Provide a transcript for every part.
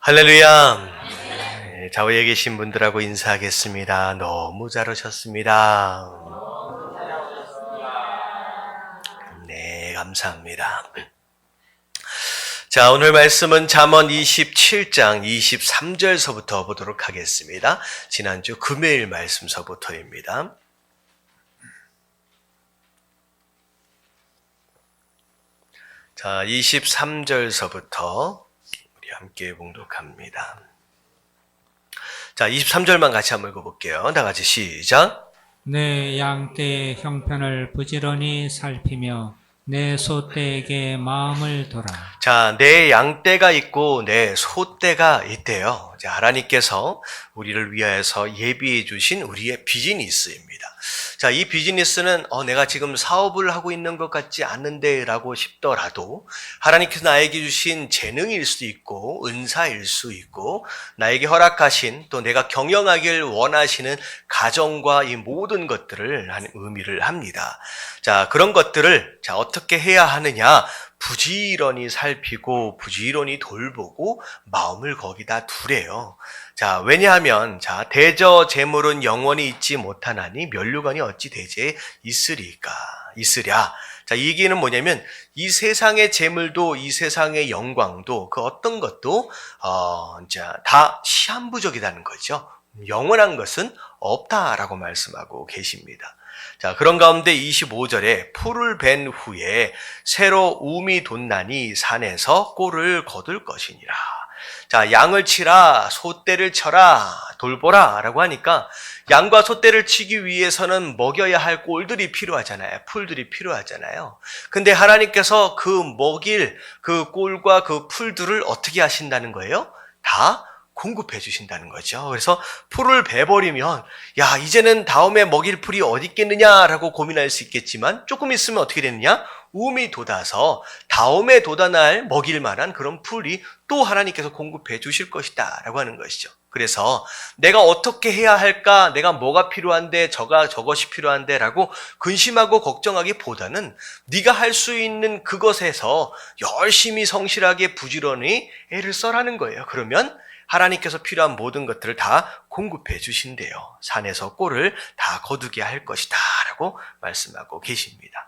할렐루야. 좌우에 계신 분들하고 인사하겠습니다. 너무 잘 오셨습니다. 네, 감사합니다. 자, 오늘 말씀은 잠언 27장 23절서부터 보도록 하겠습니다. 지난주 금요일 말씀서부터입니다. 자, 23절서부터 우리 함께 봉독합니다. 자, 23절만 같이 한번 읽어볼게요. 다 같이 시작. 내 양떼의 형편을 부지런히 살피며 내 소떼에게 마음을 둬라. 자, 내 양떼가 있고 내 소떼가 있대요. 자, 하나님께서 우리를 위하여서 예비해 주신 우리의 비즈니스입니다. 자, 이 비즈니스는 내가 지금 사업을 하고 있는 것 같지 않는데 라고 싶더라도 하나님께서 나에게 주신 재능일 수도 있고 은사일 수 있고 나에게 허락하신 또 내가 경영하길 원하시는 가정과 이 모든 것들을 의미를 합니다. 자, 그런 것들을 어떻게 해야 하느냐? 부지런히 살피고 부지런히 돌보고 마음을 거기다 두래요. 자, 왜냐하면 대저 재물은 영원히 있지 못하나니 면류관이 어찌 대제 있으랴. 자, 이 얘기는 뭐냐면 이 세상의 재물도 이 세상의 영광도 그 어떤 것도 다 시한부적이라는 거죠. 영원한 것은 없다라고 말씀하고 계십니다. 자, 그런 가운데 25절에 풀을 벤 후에 새로 움이 돋나니 산에서 꼴을 거둘 것이니라. 자, 양을 치라, 소떼를 쳐라, 돌보라 라고 하니까 양과 소떼를 치기 위해서는 먹여야 할 꼴들이 필요하잖아요. 풀들이 필요하잖아요. 근데 하나님께서 그 먹일 그 꼴과 그 풀들을 어떻게 하신다는 거예요? 다 공급해 주신다는 거죠. 그래서 풀을 베버리면 이제는 다음에 먹일 풀이 어디 있겠느냐라고 고민할 수 있겠지만 조금 있으면 어떻게 되느냐? 움이 돋아서 다음에 돋아날 먹일 만한 그런 풀이 또 하나님께서 공급해 주실 것이다 라고 하는 것이죠. 그래서 내가 어떻게 해야 할까? 내가 뭐가 필요한데 저것이 필요한데 라고 근심하고 걱정하기보다는 네가 할 수 있는 그것에서 열심히 성실하게 부지런히 애를 써라는 거예요. 그러면 하나님께서 필요한 모든 것들을 다 공급해 주신대요. 산에서 꼴을 다 거두게 할 것이다 라고 말씀하고 계십니다.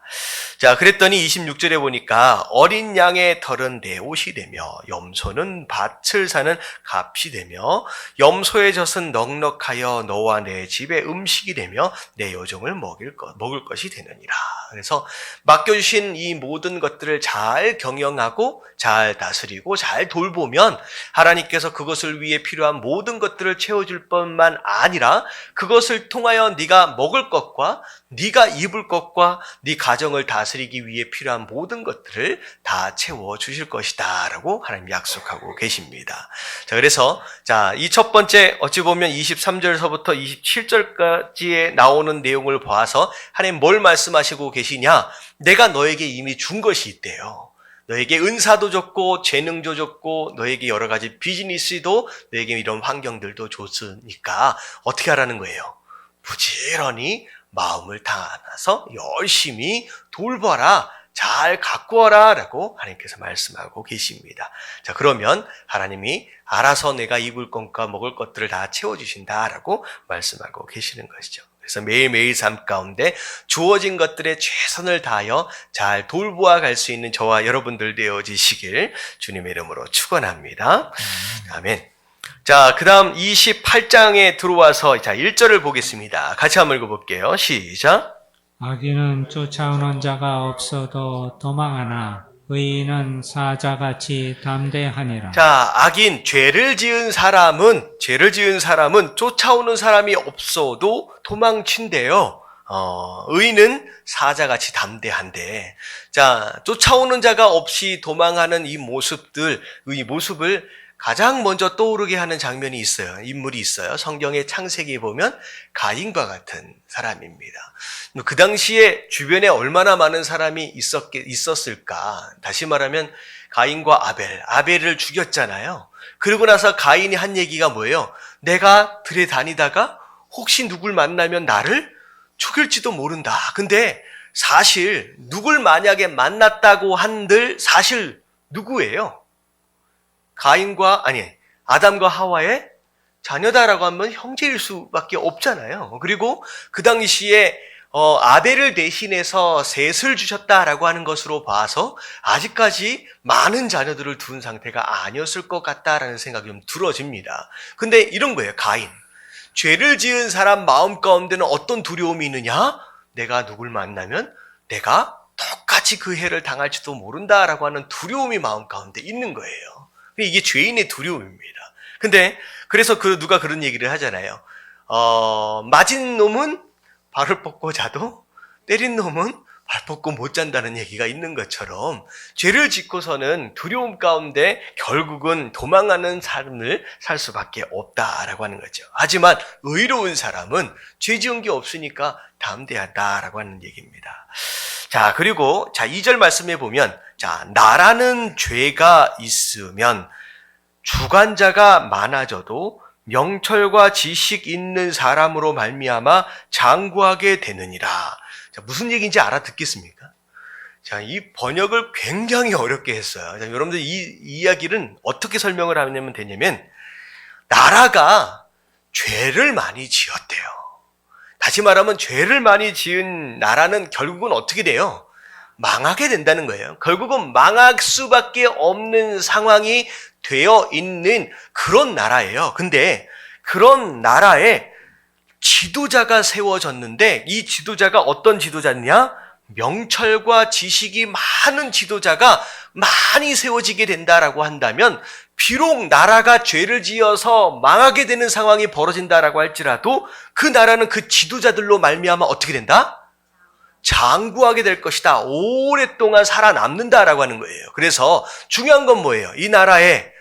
자, 그랬더니 26절에 보니까 어린 양의 털은 내 옷이 되며 염소는 밭을 사는 값이 되며 염소의 젖은 넉넉하여 너와 내 집의 음식이 되며 내 여종을 먹을 것이 되느니라. 그래서 맡겨주신 이 모든 것들을 잘 경영하고 잘 다스리고 잘 돌보면 하나님께서 그것을 위해 필요한 모든 것들을 채워줄 뿐만 아니라 그것을 통하여 네가 먹을 것과 네가 입을 것과 네 가정을 다스리기 위해 필요한 모든 것들을 다 채워주실 것이다 라고 하나님 약속하고 계십니다. 자, 그래서 이 첫 번째 어찌 보면 23절서부터 27절까지에 나오는 내용을 봐서 하나님 뭘 말씀하시고 계시냐? 내가 너에게 이미 준 것이 있대요. 너에게 은사도 줬고 재능도 줬고 너에게 여러 가지 비즈니스도 너에게 이런 환경들도 줬으니까 어떻게 하라는 거예요? 부지런히 마음을 다하서 열심히 돌봐라, 잘 가꾸어라 라고 하나님께서 말씀하고 계십니다. 자, 그러면 하나님이 알아서 내가 입을 것과 먹을 것들을 다 채워주신다 라고 말씀하고 계시는 것이죠. 그래서 매일매일 삶 가운데 주어진 것들에 최선을 다하여 잘 돌보아 갈 수 있는 저와 여러분들 되어지시길 주님의 이름으로 축원합니다. 아멘. 자, 그 다음 28장에 들어와서 1절을 보겠습니다. 같이 한번 읽어볼게요. 시작. 악인은 쫓아오는 자가 없어도 도망하나 의인은 사자같이 담대하니라. 자, 악인, 죄를 지은 사람은 쫓아오는 사람이 없어도 도망친대요. 의인은 사자같이 담대한데, 자, 쫓아오는 자가 없이 도망하는 이 모습을 가장 먼저 떠오르게 하는 장면이 있어요. 인물이 있어요. 성경의 창세기에 보면 가인과 같은 사람입니다. 그 당시에 주변에 얼마나 많은 사람이 있었을까? 다시 말하면 가인과 아벨을 죽였잖아요. 그러고 나서 가인이 한 얘기가 뭐예요? 내가 들에 다니다가 혹시 누굴 만나면 나를 죽일지도 모른다. 근데 사실 누굴 만약에 만났다고 한들 사실 누구예요? 아담과 하와의 자녀다라고 하면 형제일 수밖에 없잖아요. 그리고 그 당시에 아벨을 대신해서 셋을 주셨다라고 하는 것으로 봐서 아직까지 많은 자녀들을 둔 상태가 아니었을 것 같다라는 생각이 좀 들어집니다. 근데 이런 거예요. 가인. 죄를 지은 사람 마음 가운데는 어떤 두려움이 있느냐? 내가 누굴 만나면 내가 똑같이 그 해를 당할지도 모른다라고 하는 두려움이 마음 가운데 있는 거예요. 이게 죄인의 두려움입니다. 근데 그래서 누가 그런 얘기를 하잖아요. 맞은 놈은 발을 뻗고 자도 때린 놈은 발 뻗고 못 잔다는 얘기가 있는 것처럼 죄를 짓고서는 두려움 가운데 결국은 도망하는 삶을 살 수밖에 없다라고 하는 거죠. 하지만 의로운 사람은 죄 지은 게 없으니까 담대하다라고 하는 얘기입니다. 자, 그리고 2절 말씀에 보면 나라는 죄가 있으면 주관자가 많아져도 명철과 지식 있는 사람으로 말미암아 장구하게 되느니라. 자, 무슨 얘기인지 알아듣겠습니까? 자, 이 번역을 굉장히 어렵게 했어요. 자, 여러분들 이 이야기는 어떻게 설명을 하면 되냐면 나라가 죄를 많이 지었대요. 다시 말하면 죄를 많이 지은 나라는 결국은 어떻게 돼요? 망하게 된다는 거예요. 결국은 망할 수밖에 없는 상황이 되어 있는 그런 나라예요. 근데 그런 나라에 지도자가 세워졌는데 이 지도자가 어떤 지도자냐? 명철과 지식이 많은 지도자가 많이 세워지게 된다라고 한다면 비록 나라가 죄를 지어서 망하게 되는 상황이 벌어진다라고 할지라도 그 나라는 그 지도자들로 말미암아 어떻게 된다? 장구하게 될 것이다. 오랫동안 살아남는다라고 하는 거예요. 그래서 중요한 건 뭐예요? 이 나라에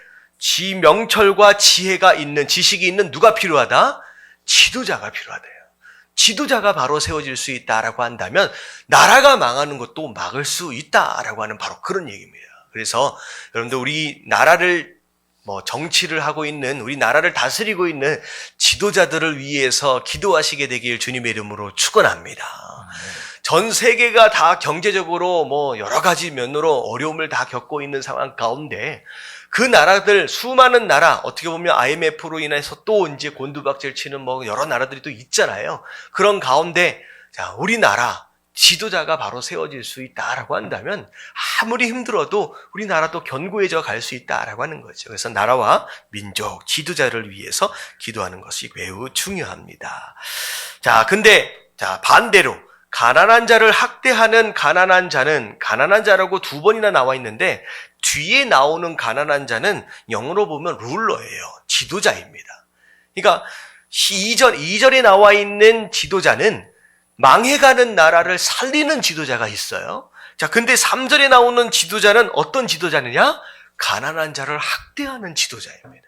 명철과 지혜가 있는, 지식이 있는 누가 필요하다? 지도자가 필요하대요. 지도자가 바로 세워질 수 있다라고 한다면 나라가 망하는 것도 막을 수 있다라고 하는 바로 그런 얘기입니다. 그래서 여러분들 우리 나라를 정치를 하고 있는, 우리 나라를 다스리고 있는 지도자들을 위해서 기도하시게 되길 주님의 이름으로 축원합니다. 전 세계가 다 경제적으로 여러 가지 면으로 어려움을 다 겪고 있는 상황 가운데 그 나라들, 수많은 나라, 어떻게 보면 IMF로 인해서 또 이제 곤두박질 치는 여러 나라들이 또 있잖아요. 그런 가운데, 우리나라 지도자가 바로 세워질 수 있다라고 한다면 아무리 힘들어도 우리나라도 견고해져 갈 수 있다라고 하는 거죠. 그래서 나라와 민족, 지도자를 위해서 기도하는 것이 매우 중요합니다. 근데 반대로 가난한 자를 학대하는 가난한 자는 가난한 자라고 2번이나 나와 있는데 뒤에 나오는 가난한 자는 영어로 보면 룰러예요. 지도자입니다. 그러니까 2절에 나와 있는 지도자는 망해가는 나라를 살리는 지도자가 있어요. 근데 3절에 나오는 지도자는 어떤 지도자느냐? 가난한 자를 학대하는 지도자입니다.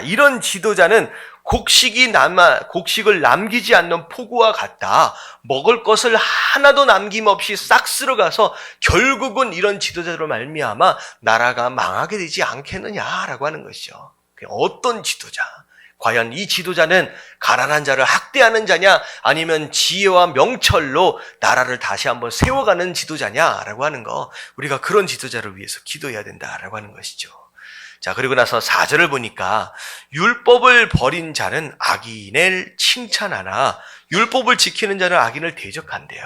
이런 지도자는 곡식을 남기지 않는 폭우와 같다. 먹을 것을 하나도 남김없이 싹 쓸어가서 결국은 이런 지도자로 말미암아 나라가 망하게 되지 않겠느냐라고 하는 것이죠. 어떤 지도자? 과연 이 지도자는 가난한 자를 학대하는 자냐? 아니면 지혜와 명철로 나라를 다시 한번 세워가는 지도자냐라고 하는 거, 우리가 그런 지도자를 위해서 기도해야 된다라고 하는 것이죠. 그리고 나서 4절을 보니까 율법을 버린 자는 악인을 칭찬하나 율법을 지키는 자는 악인을 대적한대요.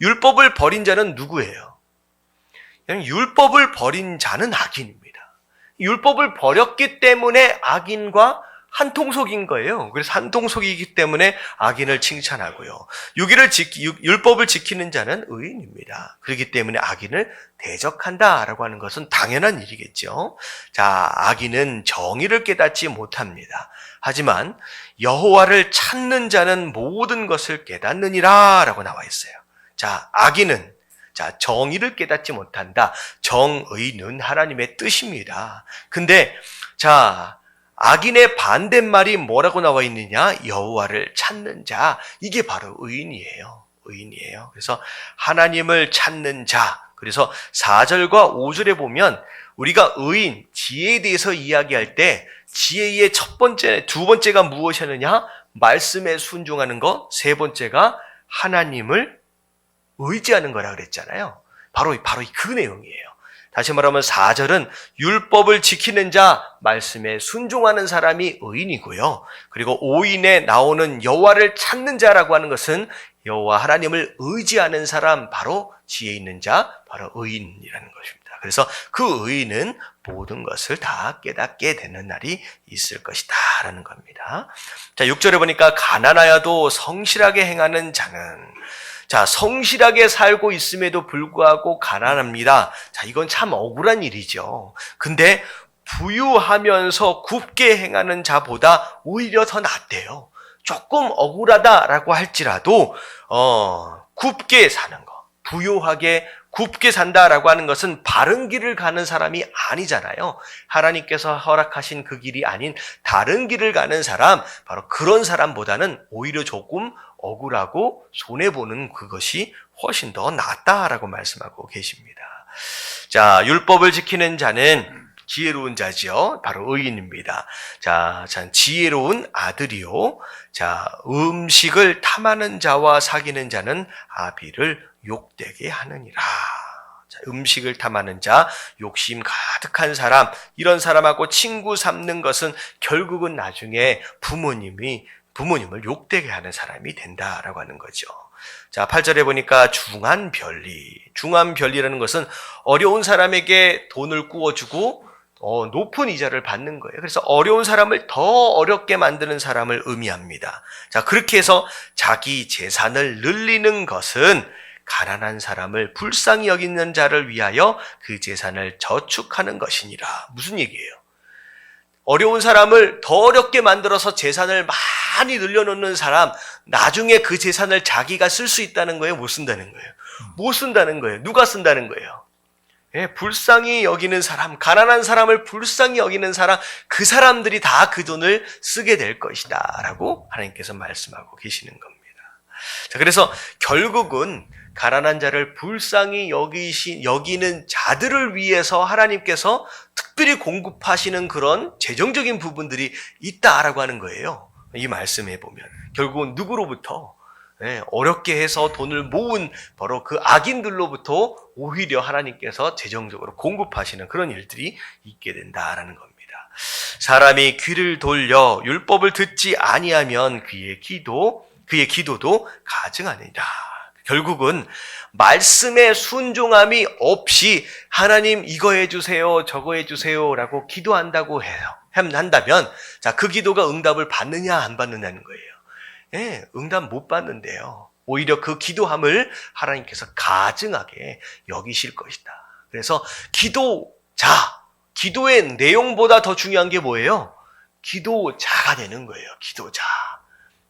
율법을 버린 자는 누구예요? 율법을 버린 자는 악인입니다. 율법을 버렸기 때문에 악인과 한통속인 거예요. 그래서 한통속이기 때문에 악인을 칭찬하고요. 율법을 지키는 자는 의인입니다. 그렇기 때문에 악인을 대적한다라고 하는 것은 당연한 일이겠죠. 악인은 정의를 깨닫지 못합니다. 하지만 여호와를 찾는 자는 모든 것을 깨닫느니라 라고 나와 있어요. 악인은 정의를 깨닫지 못한다. 정의는 하나님의 뜻입니다. 근데 악인의 반대말이 뭐라고 나와 있느냐? 여호와를 찾는 자. 이게 바로 의인이에요. 의인이에요. 그래서 하나님을 찾는 자. 그래서 4절과 5절에 보면 우리가 의인, 지혜에 대해서 이야기할 때 지혜의 두 번째가 무엇이었느냐? 말씀에 순종하는 것. 3번째가 하나님을 의지하는 거라 그랬잖아요. 바로 그 내용이에요. 다시 말하면 4절은 율법을 지키는 자, 말씀에 순종하는 사람이 의인이고요. 그리고 5인에 나오는 여호와를 찾는 자라고 하는 것은 여호와 하나님을 의지하는 사람, 바로 지혜 있는 자, 바로 의인이라는 것입니다. 그래서 그 의인은 모든 것을 다 깨닫게 되는 날이 있을 것이다 라는 겁니다. 자, 6절에 보니까 가난하여도 성실하게 행하는 자는, 자, 성실하게 살고 있음에도 불구하고 가난합니다. 자, 이건 참 억울한 일이죠. 근데 부유하면서 굽게 행하는 자보다 오히려 더 낫대요. 조금 억울하다라고 할지라도 굽게 사는 거, 부유하게 굽게 산다라고 하는 것은 바른 길을 가는 사람이 아니잖아요. 하나님께서 허락하신 그 길이 아닌 다른 길을 가는 사람, 바로 그런 사람보다는 오히려 조금 억울하고 손해보는 그것이 훨씬 더 낫다라고 말씀하고 계십니다. 자, 율법을 지키는 자는 지혜로운 자지요. 바로 의인입니다. 자, 지혜로운 아들이요. 자, 음식을 탐하는 자와 사귀는 자는 아비를 욕되게 하느니라. 자, 음식을 탐하는 자, 욕심 가득한 사람, 이런 사람하고 친구 삼는 것은 결국은 나중에 부모님을 욕되게 하는 사람이 된다라고 하는 거죠. 자, 8절에 보니까 중한 별리라는 것은 어려운 사람에게 돈을 구워주고 높은 이자를 받는 거예요. 그래서 어려운 사람을 더 어렵게 만드는 사람을 의미합니다. 자, 그렇게 해서 자기 재산을 늘리는 것은 가난한 사람을 불쌍히 여기는 자를 위하여 그 재산을 저축하는 것이니라. 무슨 얘기예요? 어려운 사람을 더 어렵게 만들어서 재산을 많이 늘려놓는 사람, 나중에 그 재산을 자기가 쓸 수 있다는 거예요? 못 쓴다는 거예요? 못 쓴다는 거예요. 누가 쓴다는 거예요? 예, 불쌍히 여기는 사람, 가난한 사람을 불쌍히 여기는 사람, 그 사람들이 다 그 돈을 쓰게 될 것이다 라고 하나님께서 말씀하고 계시는 겁니다. 자, 그래서 결국은 가난한 자를 불쌍히 여기는 자들을 위해서 하나님께서 특별히 공급하시는 그런 재정적인 부분들이 있다라고 하는 거예요. 이 말씀에 보면 결국은 누구로부터? 어렵게 해서 돈을 모은 바로 그 악인들로부터 오히려 하나님께서 재정적으로 공급하시는 그런 일들이 있게 된다라는 겁니다. 사람이 귀를 돌려 율법을 듣지 아니하면 그의 기도도 가증하니라. 결국은 말씀에 순종함이 없이 하나님 이거 해주세요, 저거 해주세요 라고 기도한다고 한다면, 자, 그 기도가 응답을 받느냐 안 받느냐는 거예요. 예, 응답 못 받는데요. 오히려 그 기도함을 하나님께서 가증하게 여기실 것이다. 그래서 기도의 내용보다 더 중요한 게 뭐예요? 기도자가 되는 거예요. 기도자.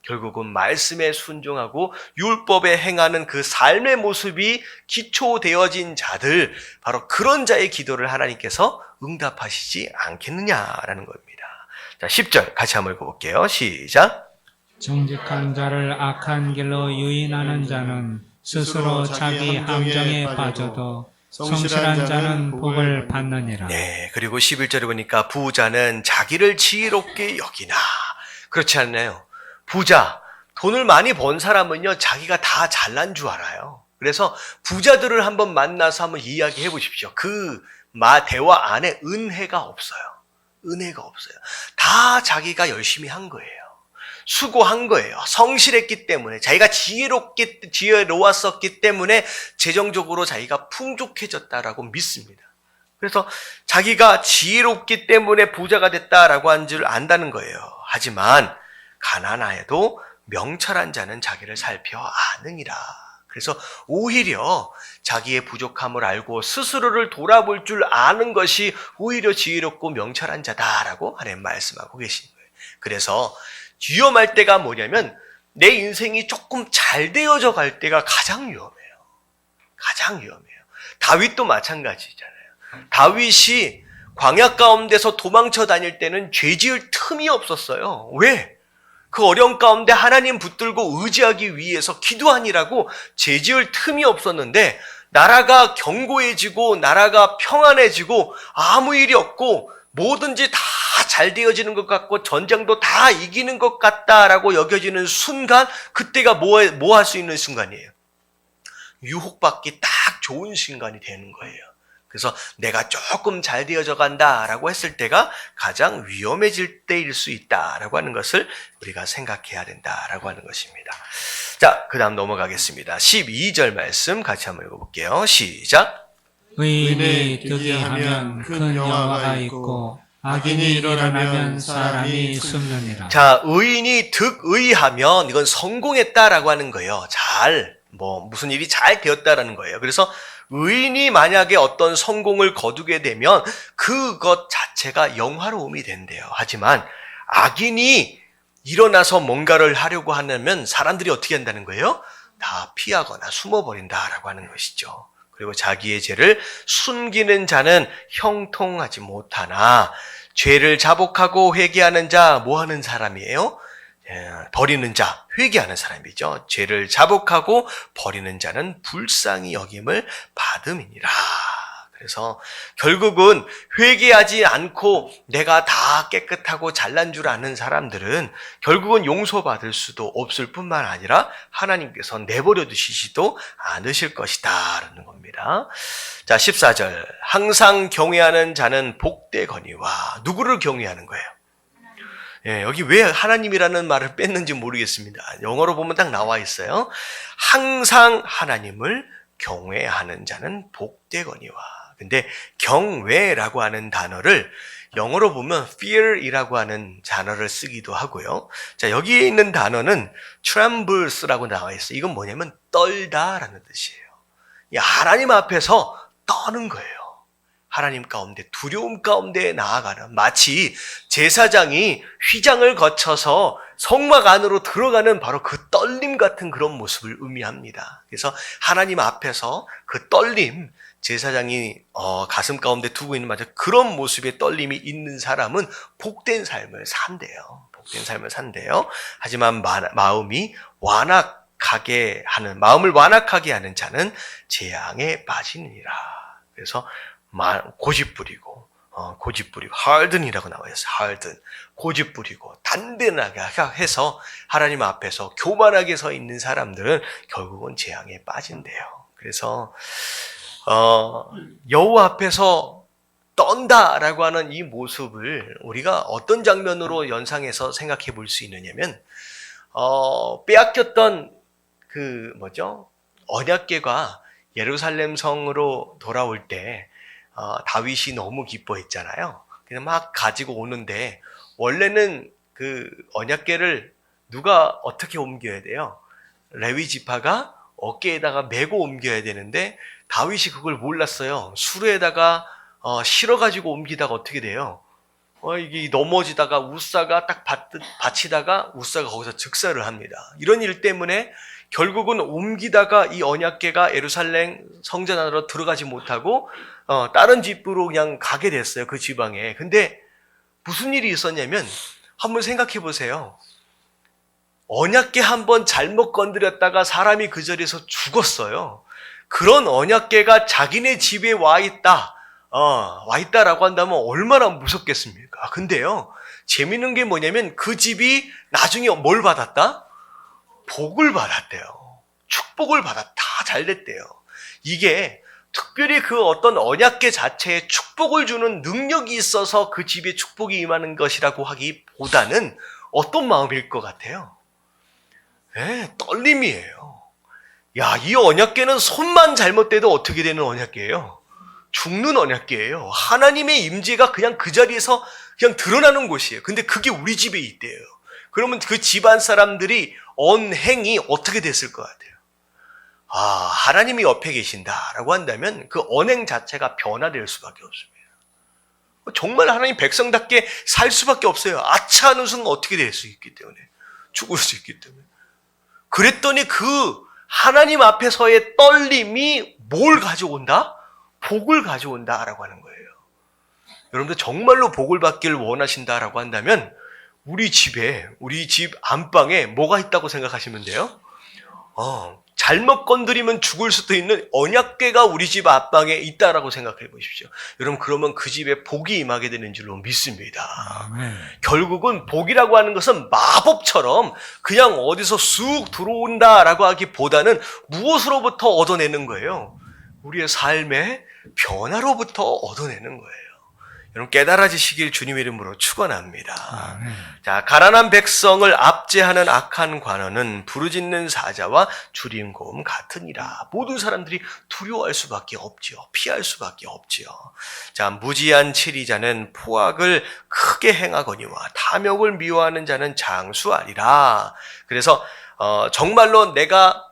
결국은 말씀에 순종하고 율법에 행하는 그 삶의 모습이 기초되어진 자들, 바로 그런 자의 기도를 하나님께서 응답하시지 않겠느냐라는 겁니다. 자, 10절 같이 한번 읽어볼게요. 시작. 정직한 자를 악한 길로 유인하는 자는 스스로 자기 함정에 빠져도 성실한 자는 복을 받느니라. 네, 그리고 11절에 보니까 부자는 자기를 지혜롭게 여기나. 그렇지 않나요? 부자, 돈을 많이 번 사람은요, 자기가 다 잘난 줄 알아요. 그래서 부자들을 한번 만나서 한번 이야기해 보십시오. 그 대화 안에 은혜가 없어요. 은혜가 없어요. 다 자기가 열심히 한 거예요. 수고한 거예요. 성실했기 때문에, 자기가 지혜로웠었기 때문에 재정적으로 자기가 풍족해졌다라고 믿습니다. 그래서 자기가 지혜롭기 때문에 부자가 됐다라고 한 줄 안다는 거예요. 하지만 가난하여도 명철한 자는 자기를 살펴 아느니라. 그래서 오히려 자기의 부족함을 알고 스스로를 돌아볼 줄 아는 것이 오히려 지혜롭고 명철한 자다라고 하나님 말씀하고 계신 거예요. 그래서 위험할 때가 뭐냐면 내 인생이 조금 잘 되어져 갈 때가 가장 위험해요. 가장 위험해요. 다윗도 마찬가지잖아요. 다윗이 광야 가운데서 도망쳐 다닐 때는 죄 지을 틈이 없었어요. 왜? 그 어려운 가운데 하나님 붙들고 의지하기 위해서 기도하니라고 죄 지을 틈이 없었는데, 나라가 견고해지고 나라가 평안해지고 아무 일이 없고 뭐든지 다 잘 되어지는 것 같고 전쟁도 다 이기는 것 같다라고 여겨지는 순간, 그때가 뭐 할 수 있는 순간이에요? 유혹받기 딱 좋은 순간이 되는 거예요. 그래서 내가 조금 잘 되어져 간다라고 했을 때가 가장 위험해질 때일 수 있다라고 하는 것을 우리가 생각해야 된다라고 하는 것입니다. 자, 그 다음 넘어가겠습니다. 12절 말씀 같이 한번 읽어볼게요. 시작. 의인이 득이하면 큰 영화가 있고 악인이 일어나면 사람이 숨느니라. 자, 의인이 득의하면 이건 성공했다라고 하는 거예요. 무슨 일이 잘 되었다라는 거예요. 그래서 의인이 만약에 어떤 성공을 거두게 되면 그것 자체가 영화로움이 된대요. 하지만 악인이 일어나서 뭔가를 하려고 하면 사람들이 어떻게 한다는 거예요? 다 피하거나 숨어버린다라고 하는 것이죠. 그리고 자기의 죄를 숨기는 자는 형통하지 못하나 죄를 자복하고 회개하는 자 뭐 하는 사람이에요? 버리는 자, 회개하는 사람이죠. 죄를 자복하고 버리는 자는 불쌍히 여김을 받음이니라. 그래서 결국은 회개하지 않고 내가 다 깨끗하고 잘난 줄 아는 사람들은 결국은 용서받을 수도 없을 뿐만 아니라 하나님께서 내버려 두시지도 않으실 것이다 라는 겁니다. 자, 14절. 항상 경외하는 자는 복되거니와. 누구를 경외하는 거예요? 여기 왜 하나님이라는 말을 뺐는지 모르겠습니다. 영어로 보면 딱 나와 있어요. 항상 하나님을 경외하는 자는 복되거니와. 근데 경외라고 하는 단어를 영어로 보면 fear이라고 하는 단어를 쓰기도 하고요. 자, 여기에 있는 단어는 trembles라고 나와 있어요. 이건 뭐냐면 떨다라는 뜻이에요. 하나님 앞에서 떠는 거예요. 하나님 가운데 두려움 가운데 나아가는, 마치 제사장이 휘장을 거쳐서 성막 안으로 들어가는 바로 그 떨림 같은 그런 모습을 의미합니다. 그래서 하나님 앞에서 그 떨림, 제사장이 가슴 가운데 두고 있는 마치 그런 모습의 떨림이 있는 사람은 복된 삶을 산대요. 복된 삶을 산대요. 하지만 마음을 완악하게 하는 자는 재앙에 빠지느니라. 그래서 고집부리고 harden이라고 나와 있어요. harden. 고집부리고 단단하게 해서 하나님 앞에서 교만하게 서 있는 사람들은 결국은 재앙에 빠진대요. 그래서 여호와 앞에서 떤다라고 하는 이 모습을 우리가 어떤 장면으로 연상해서 생각해 볼 수 있느냐면 빼앗겼던 언약궤가 예루살렘 성으로 돌아올 때 다윗이 너무 기뻐했잖아요. 그냥 막 가지고 오는데 원래는 그 언약궤를 누가 어떻게 옮겨야 돼요? 레위 지파가 어깨에다가 메고 옮겨야 되는데 다윗이 그걸 몰랐어요. 수레에다가 실어가지고 옮기다가 어떻게 돼요? 이게 넘어지다가 우사가 딱 받치다가 우사가 거기서 즉사를 합니다. 이런 일 때문에 결국은 옮기다가 이 언약궤가 예루살렘 성전 안으로 들어가지 못하고 다른 집으로 그냥 가게 됐어요. 그 지방에. 근데 무슨 일이 있었냐면 한번 생각해 보세요. 언약궤 한번 잘못 건드렸다가 사람이 그 자리에서 죽었어요. 그런 언약궤가 자기네 집에 와 있다라고 한다면 얼마나 무섭겠습니까? 근데요, 재밌는 게 뭐냐면 그 집이 나중에 뭘 받았다? 복을 받았대요. 축복을 다 잘 됐대요. 이게 특별히 그 어떤 언약궤 자체에 축복을 주는 능력이 있어서 그 집에 축복이 임하는 것이라고 하기보다는 어떤 마음일 것 같아요? 떨림이에요. 이 언약궤는 손만 잘못돼도 어떻게 되는 언약궤예요? 죽는 언약궤예요. 하나님의 임재가 그냥 그 자리에서 그냥 드러나는 곳이에요. 근데 그게 우리 집에 있대요. 그러면 그 집안 사람들이 언행이 어떻게 됐을 것 같아요? 하나님이 옆에 계신다라고 한다면 그 언행 자체가 변화될 수밖에 없습니다. 정말 하나님 백성답게 살 수밖에 없어요. 아차 하는 순간 어떻게 될 수 있기 때문에, 죽을 수 있기 때문에. 그랬더니 그 하나님 앞에서의 떨림이 뭘 가져온다? 복을 가져온다라고 하는 거예요. 여러분들 정말로 복을 받기를 원하신다라고 한다면 우리 집 안방에 뭐가 있다고 생각하시면 돼요? 잘못 건드리면 죽을 수도 있는 언약궤가 우리 집 앞방에 있다라고 생각해 보십시오. 여러분, 그러면 그 집에 복이 임하게 되는 줄로 믿습니다. 아멘. 결국은 복이라고 하는 것은 마법처럼 그냥 어디서 쑥 들어온다라고 하기보다는 무엇으로부터 얻어내는 거예요? 우리의 삶에 변화로부터 얻어내는 거예요. 여러분 깨달아지시길 주님의 이름으로 축원합니다. 아멘. 자, 가난한 백성을 압제하는 악한 관원은 부르짖는 사자와 주림고음 같으니라. 모든 사람들이 두려워할 수밖에 없지요. 피할 수밖에 없지요. 자, 무지한 치리자는 포악을 크게 행하거니와 탐욕을 미워하는 자는 장수하리라. 그래서 정말로 내가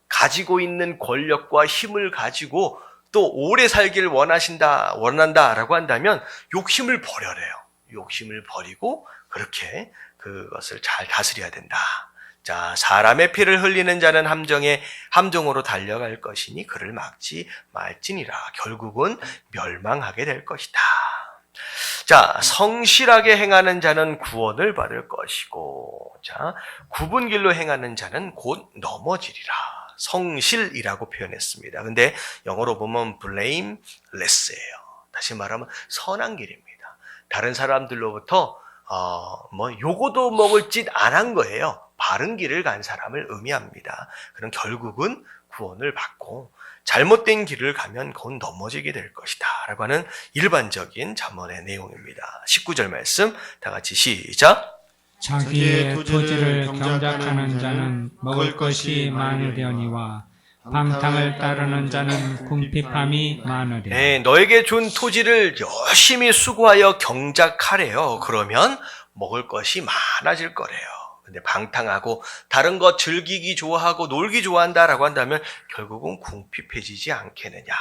가지고 있는 권력과 힘을 가지고 또 오래 살기를 원한다라고 한다면 욕심을 버려래요. 욕심을 버리고 그렇게 그것을 잘 다스려야 된다. 자, 사람의 피를 흘리는 자는 함정으로 달려갈 것이니 그를 막지 말지니라. 결국은 멸망하게 될 것이다. 자, 성실하게 행하는 자는 구원을 받을 것이고, 자, 굽은 길로 행하는 자는 곧 넘어지리라. 성실이라고 표현했습니다. 근데 영어로 보면 blameless예요. 다시 말하면 선한 길입니다. 다른 사람들로부터 요거도 먹을 짓 안 한 거예요. 바른 길을 간 사람을 의미합니다. 그럼 결국은 구원을 받고 잘못된 길을 가면 곧 넘어지게 될 것이다 라고 하는 일반적인 잠언의 내용입니다. 19절 말씀 다 같이 시작. 자기의 토지를 경작하는 자는 먹을 것이 많으려니와 방탕을 따르는 자는 궁핍함이 많으리라. 네, 너에게 준 토지를 열심히 수고하여 경작하래요. 그러면 먹을 것이 많아질 거래요. 근데 방탕하고 다른 것 즐기기 좋아하고 놀기 좋아한다라고 한다면 결국은 궁핍해지지 않겠느냐.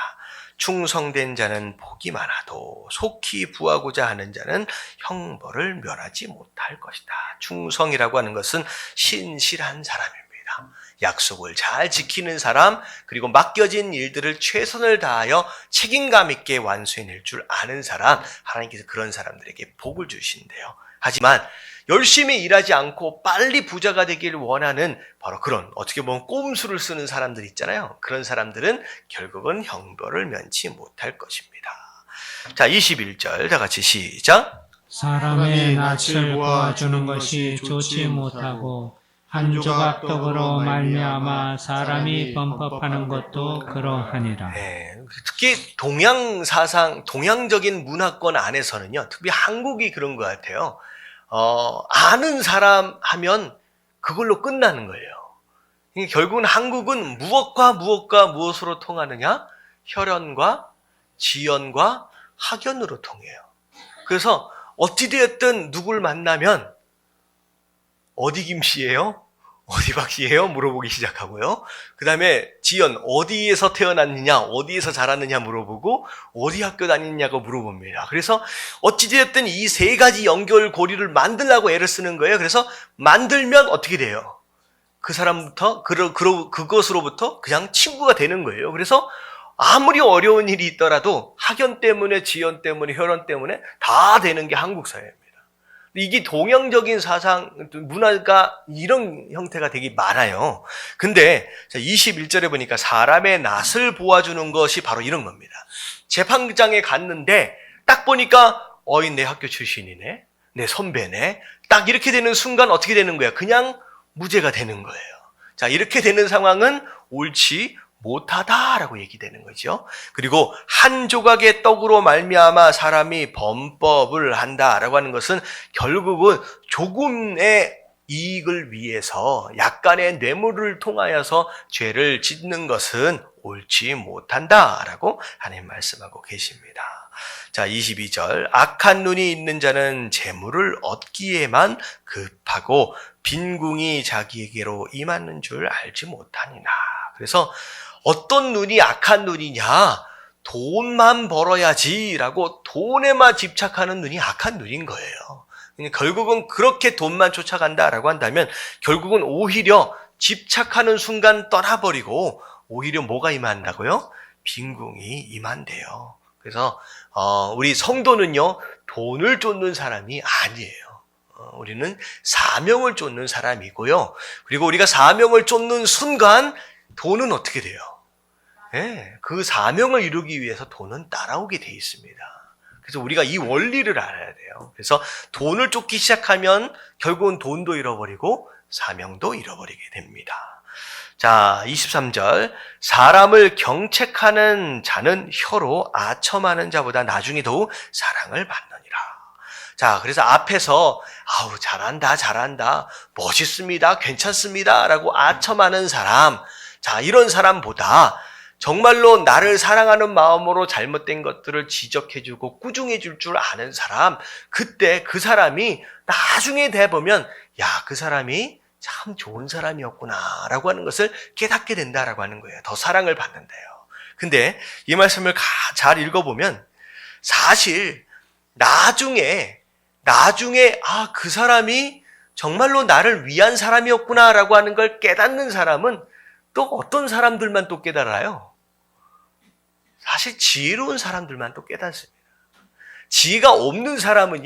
충성된 자는 복이 많아도 속히 부하고자 하는 자는 형벌을 면하지 못할 것이다. 충성이라고 하는 것은 신실한 사람입니다. 약속을 잘 지키는 사람, 그리고 맡겨진 일들을 최선을 다하여 책임감 있게 완수해낼 줄 아는 사람, 하나님께서 그런 사람들에게 복을 주신대요. 하지만 열심히 일하지 않고 빨리 부자가 되길 원하는 바로 그런 어떻게 보면 꼼수를 쓰는 사람들 있잖아요. 그런 사람들은 결국은 형벌을 면치 못할 것입니다. 자, 21절 다 같이 시작. 사람의 낯을 보아주는 것이 좋지 못하고 한 조각 떡으로 말미암아 사람이 범법하는 것도 그러하니라. 네, 특히 동양적인 문화권 안에서는요, 특히 한국이 그런 것 같아요. 아는 사람 하면 그걸로 끝나는 거예요. 결국은 한국은 무엇으로 통하느냐? 혈연과 지연과 학연으로 통해요. 그래서 어찌되었든 누굴 만나면 어디 김씨예요? 어디 박씨예요? 물어보기 시작하고요. 그 다음에 지연, 어디에서 태어났느냐, 어디에서 자랐느냐 물어보고 어디 학교 다녔냐고 물어봅니다. 그래서 어찌되었든 이 세 가지 연결고리를 만들려고 애를 쓰는 거예요. 그래서 만들면 어떻게 돼요? 그 사람부터, 그것으로부터 그냥 친구가 되는 거예요. 그래서 아무리 어려운 일이 있더라도 학연 때문에, 지연 때문에, 혈연 때문에 다 되는 게 한국 사회입니다. 이게 동양적인 사상, 문화가 이런 형태가 되게 많아요. 근데 21절에 보니까 사람의 낯을 보아주는 것이 바로 이런 겁니다. 재판장에 갔는데 딱 보니까 내 학교 출신이네, 내 선배네. 딱 이렇게 되는 순간 어떻게 되는 거야? 그냥 무죄가 되는 거예요. 자, 이렇게 되는 상황은 옳지 못하다라고 얘기되는 거죠. 그리고 한 조각의 떡으로 말미암아 사람이 범법을 한다라고 하는 것은 결국은 조금의 이익을 위해서 약간의 뇌물을 통하여서 죄를 짓는 것은 옳지 못한다라고 하나님 말씀하고 계십니다. 자, 22절. 악한 눈이 있는 자는 재물을 얻기에만 급하고 빈궁이 자기에게로 임하는 줄 알지 못하니라. 그래서 어떤 눈이 악한 눈이냐? 돈만 벌어야지라고 돈에만 집착하는 눈이 악한 눈인 거예요. 결국은 그렇게 돈만 쫓아간다라고 한다면 결국은 오히려 집착하는 순간 떠나버리고 오히려 뭐가 임한다고요? 빈궁이 임한대요. 그래서 우리 성도는요, 돈을 쫓는 사람이 아니에요. 우리는 사명을 쫓는 사람이고요. 그리고 우리가 사명을 쫓는 순간 돈은 어떻게 돼요? 네, 그 사명을 이루기 위해서 돈은 따라오게 돼 있습니다. 그래서 우리가 이 원리를 알아야 돼요. 그래서 돈을 쫓기 시작하면 결국은 돈도 잃어버리고 사명도 잃어버리게 됩니다. 자, 23절. 사람을 경책하는 자는 혀로 아첨하는 자보다 나중에 더욱 사랑을 받느니라. 자, 그래서 앞에서 아우 잘한다, 멋있습니다, 괜찮습니다 라고 아첨하는 사람, 자, 이런 사람보다 정말로 나를 사랑하는 마음으로 잘못된 것들을 지적해주고 꾸중해줄 줄 아는 사람, 그때 그 사람이 나중에 돼보면 야, 그 사람이 참 좋은 사람이었구나 라고 하는 것을 깨닫게 된다라고 하는 거예요. 더 사랑을 받는데요. 근데 이 말씀을 잘 읽어보면 사실 나중에 그 사람이 정말로 나를 위한 사람이었구나 라고 하는 걸 깨닫는 사람은 또 어떤 사람들만 또 깨달아요? 사실 지혜로운 사람들만 또 깨닫습니다. 지혜가 없는 사람은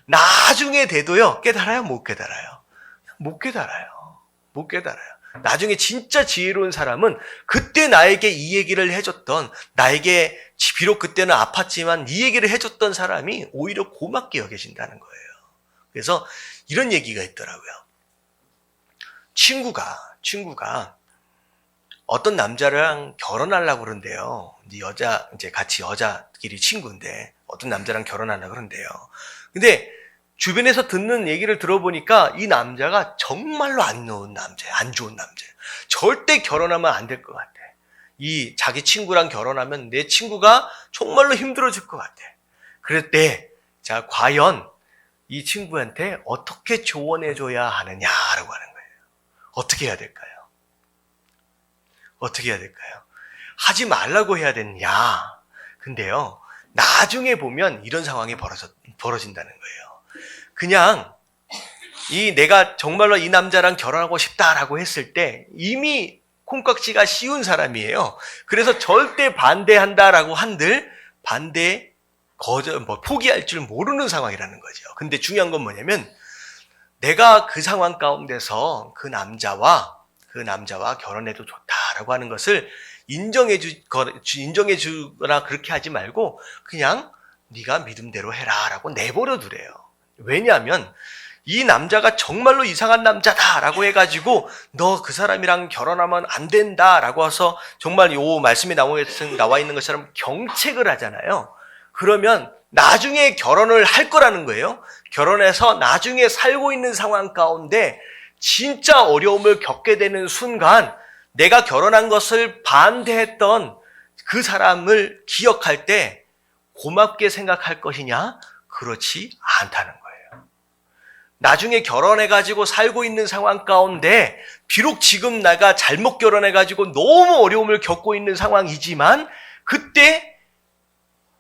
나중에 돼도요, 깨달아요? 못 깨달아요? 못 깨달아요. 나중에 진짜 지혜로운 사람은 그때 나에게 이 얘기를 해줬던, 나에게 비록 그때는 아팠지만 이 얘기를 해줬던 사람이 오히려 고맙게 여겨진다는 거예요. 그래서 이런 얘기가 있더라고요. 친구가 어떤 남자랑 결혼하려고 그런대요. 이제 같이 여자끼리 친구인데 어떤 남자랑 결혼하려고 그런대요. 근데 주변에서 듣는 얘기를 들어보니까 이 남자가 정말로 안 좋은 남자예요. 절대 결혼하면 안 될 것 같아. 이 자기 친구랑 결혼하면 내 친구가 정말로 힘들어질 것 같아. 그럴 때, 자, 과연 이 친구한테 어떻게 조언해줘야 하느냐라고 하는 거예요. 어떻게 해야 될까요? 하지 말라고 해야 되느냐? 근데요, 나중에 보면 이런 상황이 벌어진다는 거예요. 그냥 내가 정말로 이 남자랑 결혼하고 싶다라고 했을 때 이미 콩깍지가 씌운 사람이에요. 그래서 절대 반대한다라고 한들 포기할 줄 모르는 상황이라는 거죠. 근데 중요한 건 뭐냐면 내가 그 상황 가운데서 그 남자와 결혼해도 좋다라고 하는 것을 인정해주거나 그렇게 하지 말고 그냥 네가 믿음대로 해라라고 내버려 두래요. 왜냐하면 이 남자가 정말로 이상한 남자다라고 해가지고 너 그 사람이랑 결혼하면 안 된다라고 해서 정말 요 말씀에 나와 있는 것처럼 경책을 하잖아요. 그러면 나중에 결혼을 할 거라는 거예요. 결혼해서 나중에 살고 있는 상황 가운데 진짜 어려움을 겪게 되는 순간 내가 결혼한 것을 반대했던 그 사람을 기억할 때 고맙게 생각할 것이냐? 그렇지 않다는 거예요. 나중에 결혼해가지고 살고 있는 상황 가운데 비록 지금 내가 잘못 결혼해가지고 너무 어려움을 겪고 있는 상황이지만 그때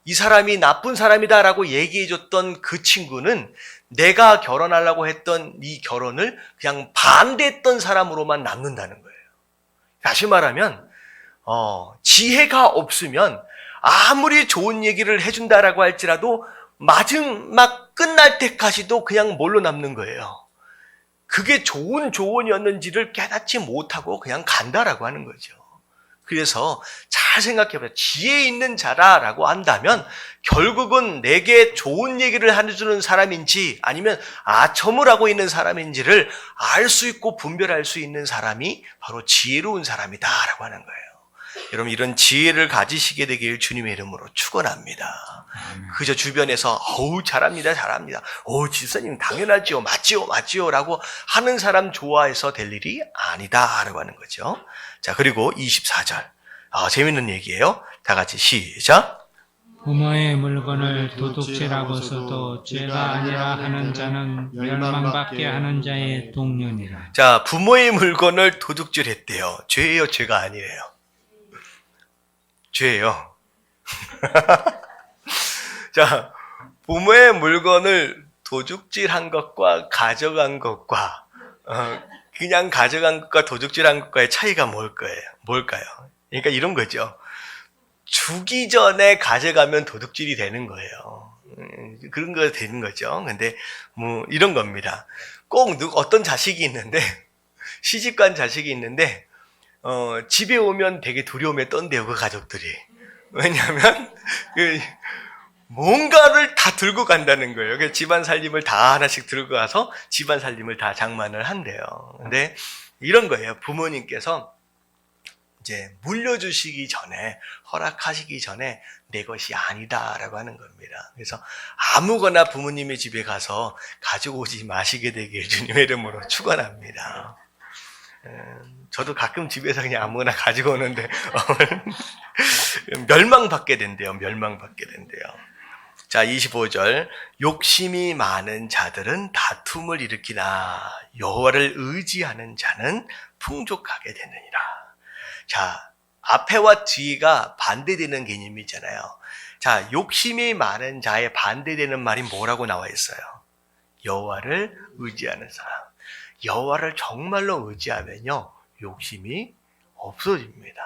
이 사람이 나쁜 사람이다라고 얘기해줬던 그 친구는 내가 결혼하려고 했던 이 결혼을 그냥 반대했던 사람으로만 남는다는 거예요. 다시 말하면 지혜가 없으면 아무리 좋은 얘기를 해준다라고 할지라도 마지막 끝날 때까지도 그냥 뭘로 남는 거예요. 그게 좋은 조언이었는지를 깨닫지 못하고 그냥 간다라고 하는 거죠. 그래서 잘 생각해봐요. 지혜 있는 자라라고 한다면 결국은 내게 좋은 얘기를 해주는 사람인지 아니면 아첨을 하고 있는 사람인지를 알 수 있고 분별할 수 있는 사람이 바로 지혜로운 사람이다라고 하는 거예요. 여러분 이런 지혜를 가지시게 되길 주님의 이름으로 축원합니다. 그저 주변에서 어우 잘합니다. 집사님 당연하지요. 맞지요 라고 하는 사람 좋아해서 될 일이 아니다라고 하는 거죠. 자, 그리고 24절 재밌는 얘기예요. 다 같이 시작. 부모의 물건을 도둑질하고서도 죄가 아니라 하는 자는 멸망받게 하는 자의 동료니라. 자, 부모의 물건을 도둑질했대요. 죄예요, 죄가 아니래요? 죄예요. 자, 부모의 물건을 도둑질한 것과 가져간 것과 그냥 가져간 것과 도둑질한 것과의 차이가 뭘까요? 그러니까 이런 거죠. 주기 전에 가져가면 도둑질이 되는 거예요. 그런 거 되는 거죠. 근데 이런 겁니다. 꼭 어떤 자식이 있는데 시집간 자식이 있는데 집에 오면 되게 두려움에 떤대요, 그 가족들이. 왜냐하면 뭔가를 다 들고 간다는 거예요. 그래서 집안 살림을 다 하나씩 들고 가서 집안 살림을 다 장만을 한대요. 근데 이런 거예요. 부모님께서 이제 물려주시기 전에, 허락하시기 전에 내 것이 아니다라고 하는 겁니다. 그래서 아무거나 부모님의 집에 가서 가지고 오지 마시게 되길 주님의 이름으로 축원합니다. 저도 가끔 집에서 그냥 아무거나 가지고 오는데 멸망받게 된대요. 멸망받게 된대요. 자, 25절. 욕심이 많은 자들은 다툼을 일으키나 여호와를 의지하는 자는 풍족하게 되느니라. 자, 앞에와 뒤가 반대되는 개념이잖아요. 자, 욕심이 많은 자에 반대되는 말이 뭐라고 나와 있어요? 여호와를 의지하는 사람. 여호와를 정말로 의지하면요, 욕심이 없어집니다.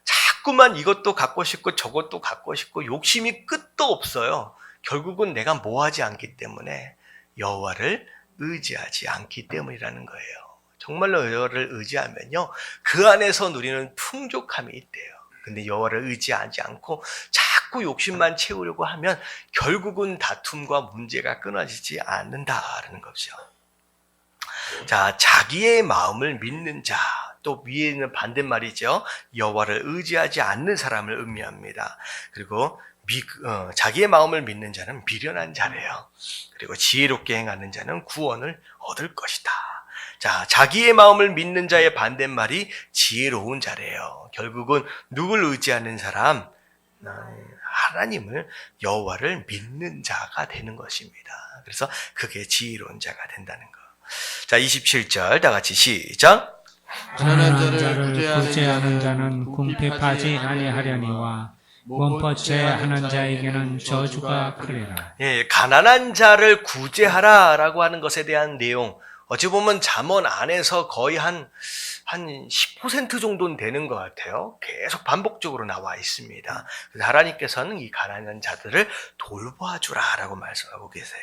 자꾸만 이것도 갖고 싶고 저것도 갖고 싶고 욕심이 끝도 없어요. 결국은 내가 뭐하지 않기 때문에, 여호와를 의지하지 않기 때문이라는 거예요. 정말로 여호와를 의지하면요, 그 안에서 누리는 풍족함이 있대요. 근데 여호와를 의지하지 않고 자꾸 욕심만 채우려고 하면 결국은 다툼과 문제가 끊어지지 않는다라는 거죠. 자, 자기의 마음을 믿는 자, 또 위에 있는 반대말이죠. 여호와를 의지하지 않는 사람을 의미합니다. 그리고 자기의 마음을 믿는 자는 미련한 자래요. 그리고 지혜롭게 행하는 자는 구원을 얻을 것이다. 자, 자기의 마음을 믿는 자의 반대말이 지혜로운 자래요. 결국은 누굴 의지하는 사람? 하나님을, 여호와를 믿는 자가 되는 것입니다. 그래서 그게 지혜로운 자가 된다는 거. 자, 27절 다 같이 시작. 가난한 자를 구제하는 자는 궁핍하지 아니하려니와 원포체하는 자에게는 저주가 크리라. 예, 가난한 자를 구제하라라고 하는 것에 대한 내용, 어찌 보면 잠언 안에서 거의 한 10% 정도는 되는 것 같아요. 계속 반복적으로 나와 있습니다. 그래서 하나님께서는 이 가난한 자들을 돌봐주라라고 말씀하고 계세요.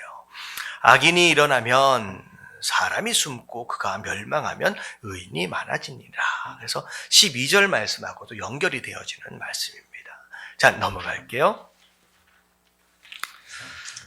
악인이 일어나면 사람이 숨고 그가 멸망하면 의인이 많아지니라. 그래서 12절 말씀하고도 연결이 되어지는 말씀입니다. 자, 넘어갈게요.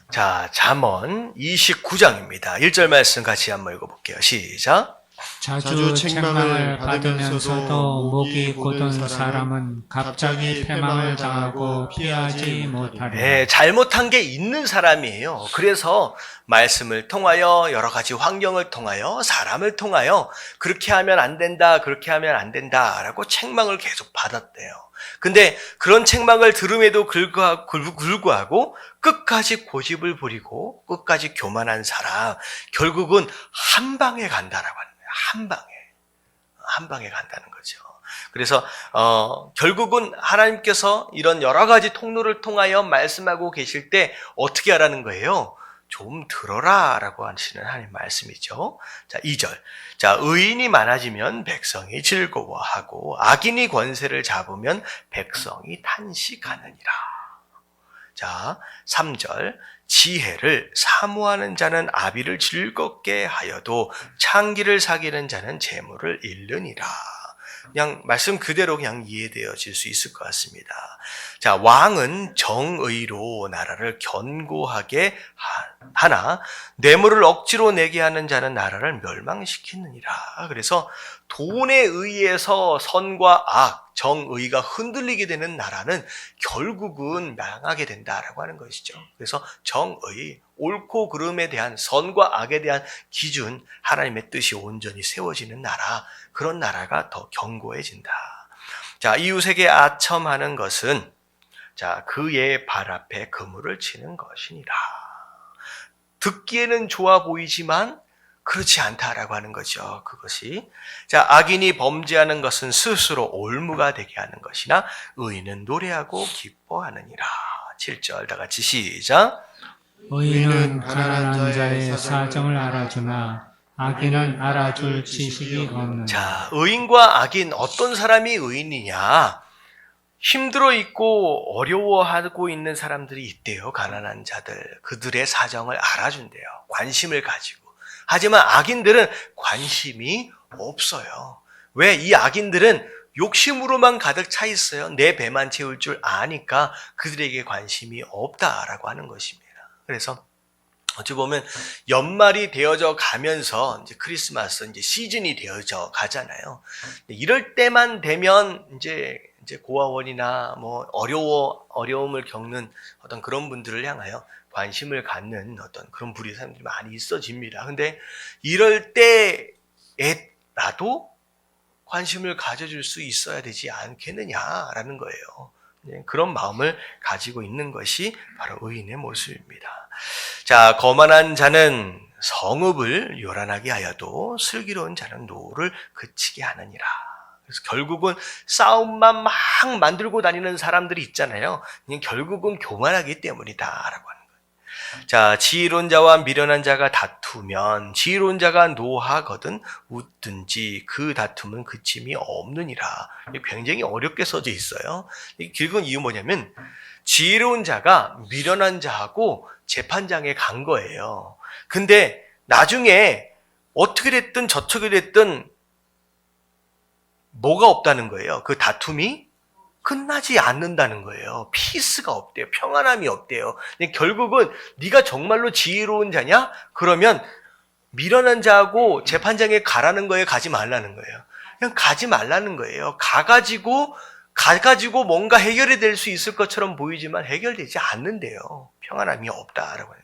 자, 잠언 29장입니다. 1절 말씀 같이 한번 읽어볼게요. 시작. 자주 책망을 받으면서도 목이 곧은 사람은 갑자기 패망을 당하고 피하지 못하리라. 네, 잘못한 게 있는 사람이에요. 그래서 말씀을 통하여, 여러 가지 환경을 통하여, 사람을 통하여 그렇게 하면 안 된다, 그렇게 하면 안 된다라고 책망을 계속 받았대요. 근데 그런 책망을 들음에도 불구하고 끝까지 고집을 부리고 끝까지 교만한 사람, 결국은 한 방에 간다라고 하는 거예요. 한 방에 간다는 거죠. 그래서 결국은 하나님께서 이런 여러 가지 통로를 통하여 말씀하고 계실 때 어떻게 하라는 거예요? 좀 들어라 라고 하시는 하나님 말씀이죠. 자, 2절. 자, 의인이 많아지면 백성이 즐거워하고 악인이 권세를 잡으면 백성이 탄식하느니라. 자, 3절. 지혜를 사모하는 자는 아비를 즐겁게 하여도 창기를 사귀는 자는 재물을 잃느니라. 그냥 말씀 그대로 그냥 이해되어질 수 있을 것 같습니다. 자, 왕은 정의로 나라를 견고하게 하나 뇌물을 억지로 내게 하는 자는 나라를 멸망시키느니라. 그래서 돈에 의해서 선과 악, 정의가 흔들리게 되는 나라는 결국은 망하게 된다라고 하는 것이죠. 그래서 정의, 옳고 그름에 대한, 선과 악에 대한 기준, 하나님의 뜻이 온전히 세워지는 나라, 그런 나라가 더 견고해진다. 자, 이웃에게 아첨하는 것은 자, 그의 발 앞에 그물을 치는 것이니라. 듣기에는 좋아 보이지만 그렇지 않다라고 하는 거죠. 그것이. 자, 악인이 범죄하는 것은 스스로 올무가 되게 하는 것이나 의인은 노래하고 기뻐하느니라. 7절 다 같이 시작. 의인은 가난한 자의 사정을 알아주나 악인은 알아줄 지식이 없느니라. 자, 의인과 악인, 어떤 사람이 의인이냐? 힘들어 있고 어려워하고 있는 사람들이 있대요. 가난한 자들. 그들의 사정을 알아준대요. 관심을 가지고. 하지만 악인들은 관심이 없어요. 왜? 이 악인들은 욕심으로만 가득 차 있어요. 내 배만 채울 줄 아니까 그들에게 관심이 없다라고 하는 것입니다. 그래서 어찌 보면 연말이 되어져 가면서 이제 크리스마스 이제 시즌이 되어져 가잖아요. 이럴 때만 되면 이제 고아원이나 뭐 어려움을 겪는 어떤 그런 분들을 향하여 관심을 갖는 어떤 그런 부류의 사람들이 많이 있어집니다. 근데 이럴 때에라도 관심을 가져줄 수 있어야 되지 않겠느냐라는 거예요. 그런 마음을 가지고 있는 것이 바로 의인의 모습입니다. 자, 거만한 자는 성읍을 요란하게 하여도 슬기로운 자는 노를 그치게 하느니라. 그래서 결국은 싸움만 막 만들고 다니는 사람들이 있잖아요. 결국은 교만하기 때문이다라고 하는 거예요. 자, 지혜로운 자와 미련한 자가 다투면 지혜로운 자가 노하거든 웃든지 그 다툼은 그침이 없느니라. 굉장히 어렵게 써져 있어요. 결국은 이유 뭐냐면 지혜로운 자가 미련한 자하고 재판장에 간 거예요. 근데 나중에 어떻게 됐든 저떻게 됐든 뭐가 없다는 거예요. 그 다툼이 끝나지 않는다는 거예요. 피스가 없대요. 평안함이 없대요. 근데 결국은 네가 정말로 지혜로운 자냐? 그러면 미련한 자하고 재판장에 가라는 거에 가지 말라는 거예요. 그냥 가지 말라는 거예요. 가가지고 뭔가 해결이 될 수 있을 것처럼 보이지만 해결되지 않는데요. 평안함이 없다라고 하는 거예요.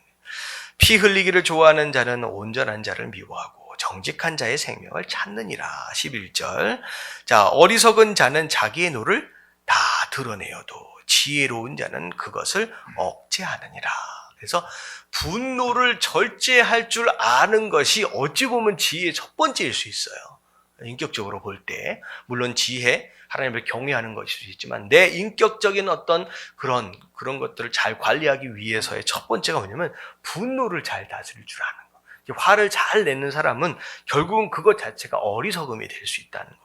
피 흘리기를 좋아하는 자는 온전한 자를 미워하고 정직한 자의 생명을 찾느니라. 11절. 자, 어리석은 자는 자기의 노를 다 드러내어도 지혜로운 자는 그것을 억제하느니라. 그래서 분노를 절제할 줄 아는 것이 어찌 보면 지혜의 첫 번째일 수 있어요. 인격적으로 볼 때. 물론 지혜, 하나님을 경외하는 것일 수 있지만 내 인격적인 어떤 그런 것들을 잘 관리하기 위해서의 첫 번째가 뭐냐면 분노를 잘 다스릴 줄 아는 것. 화를 잘 내는 사람은 결국은 그것 자체가 어리석음이 될 수 있다는 겁니다.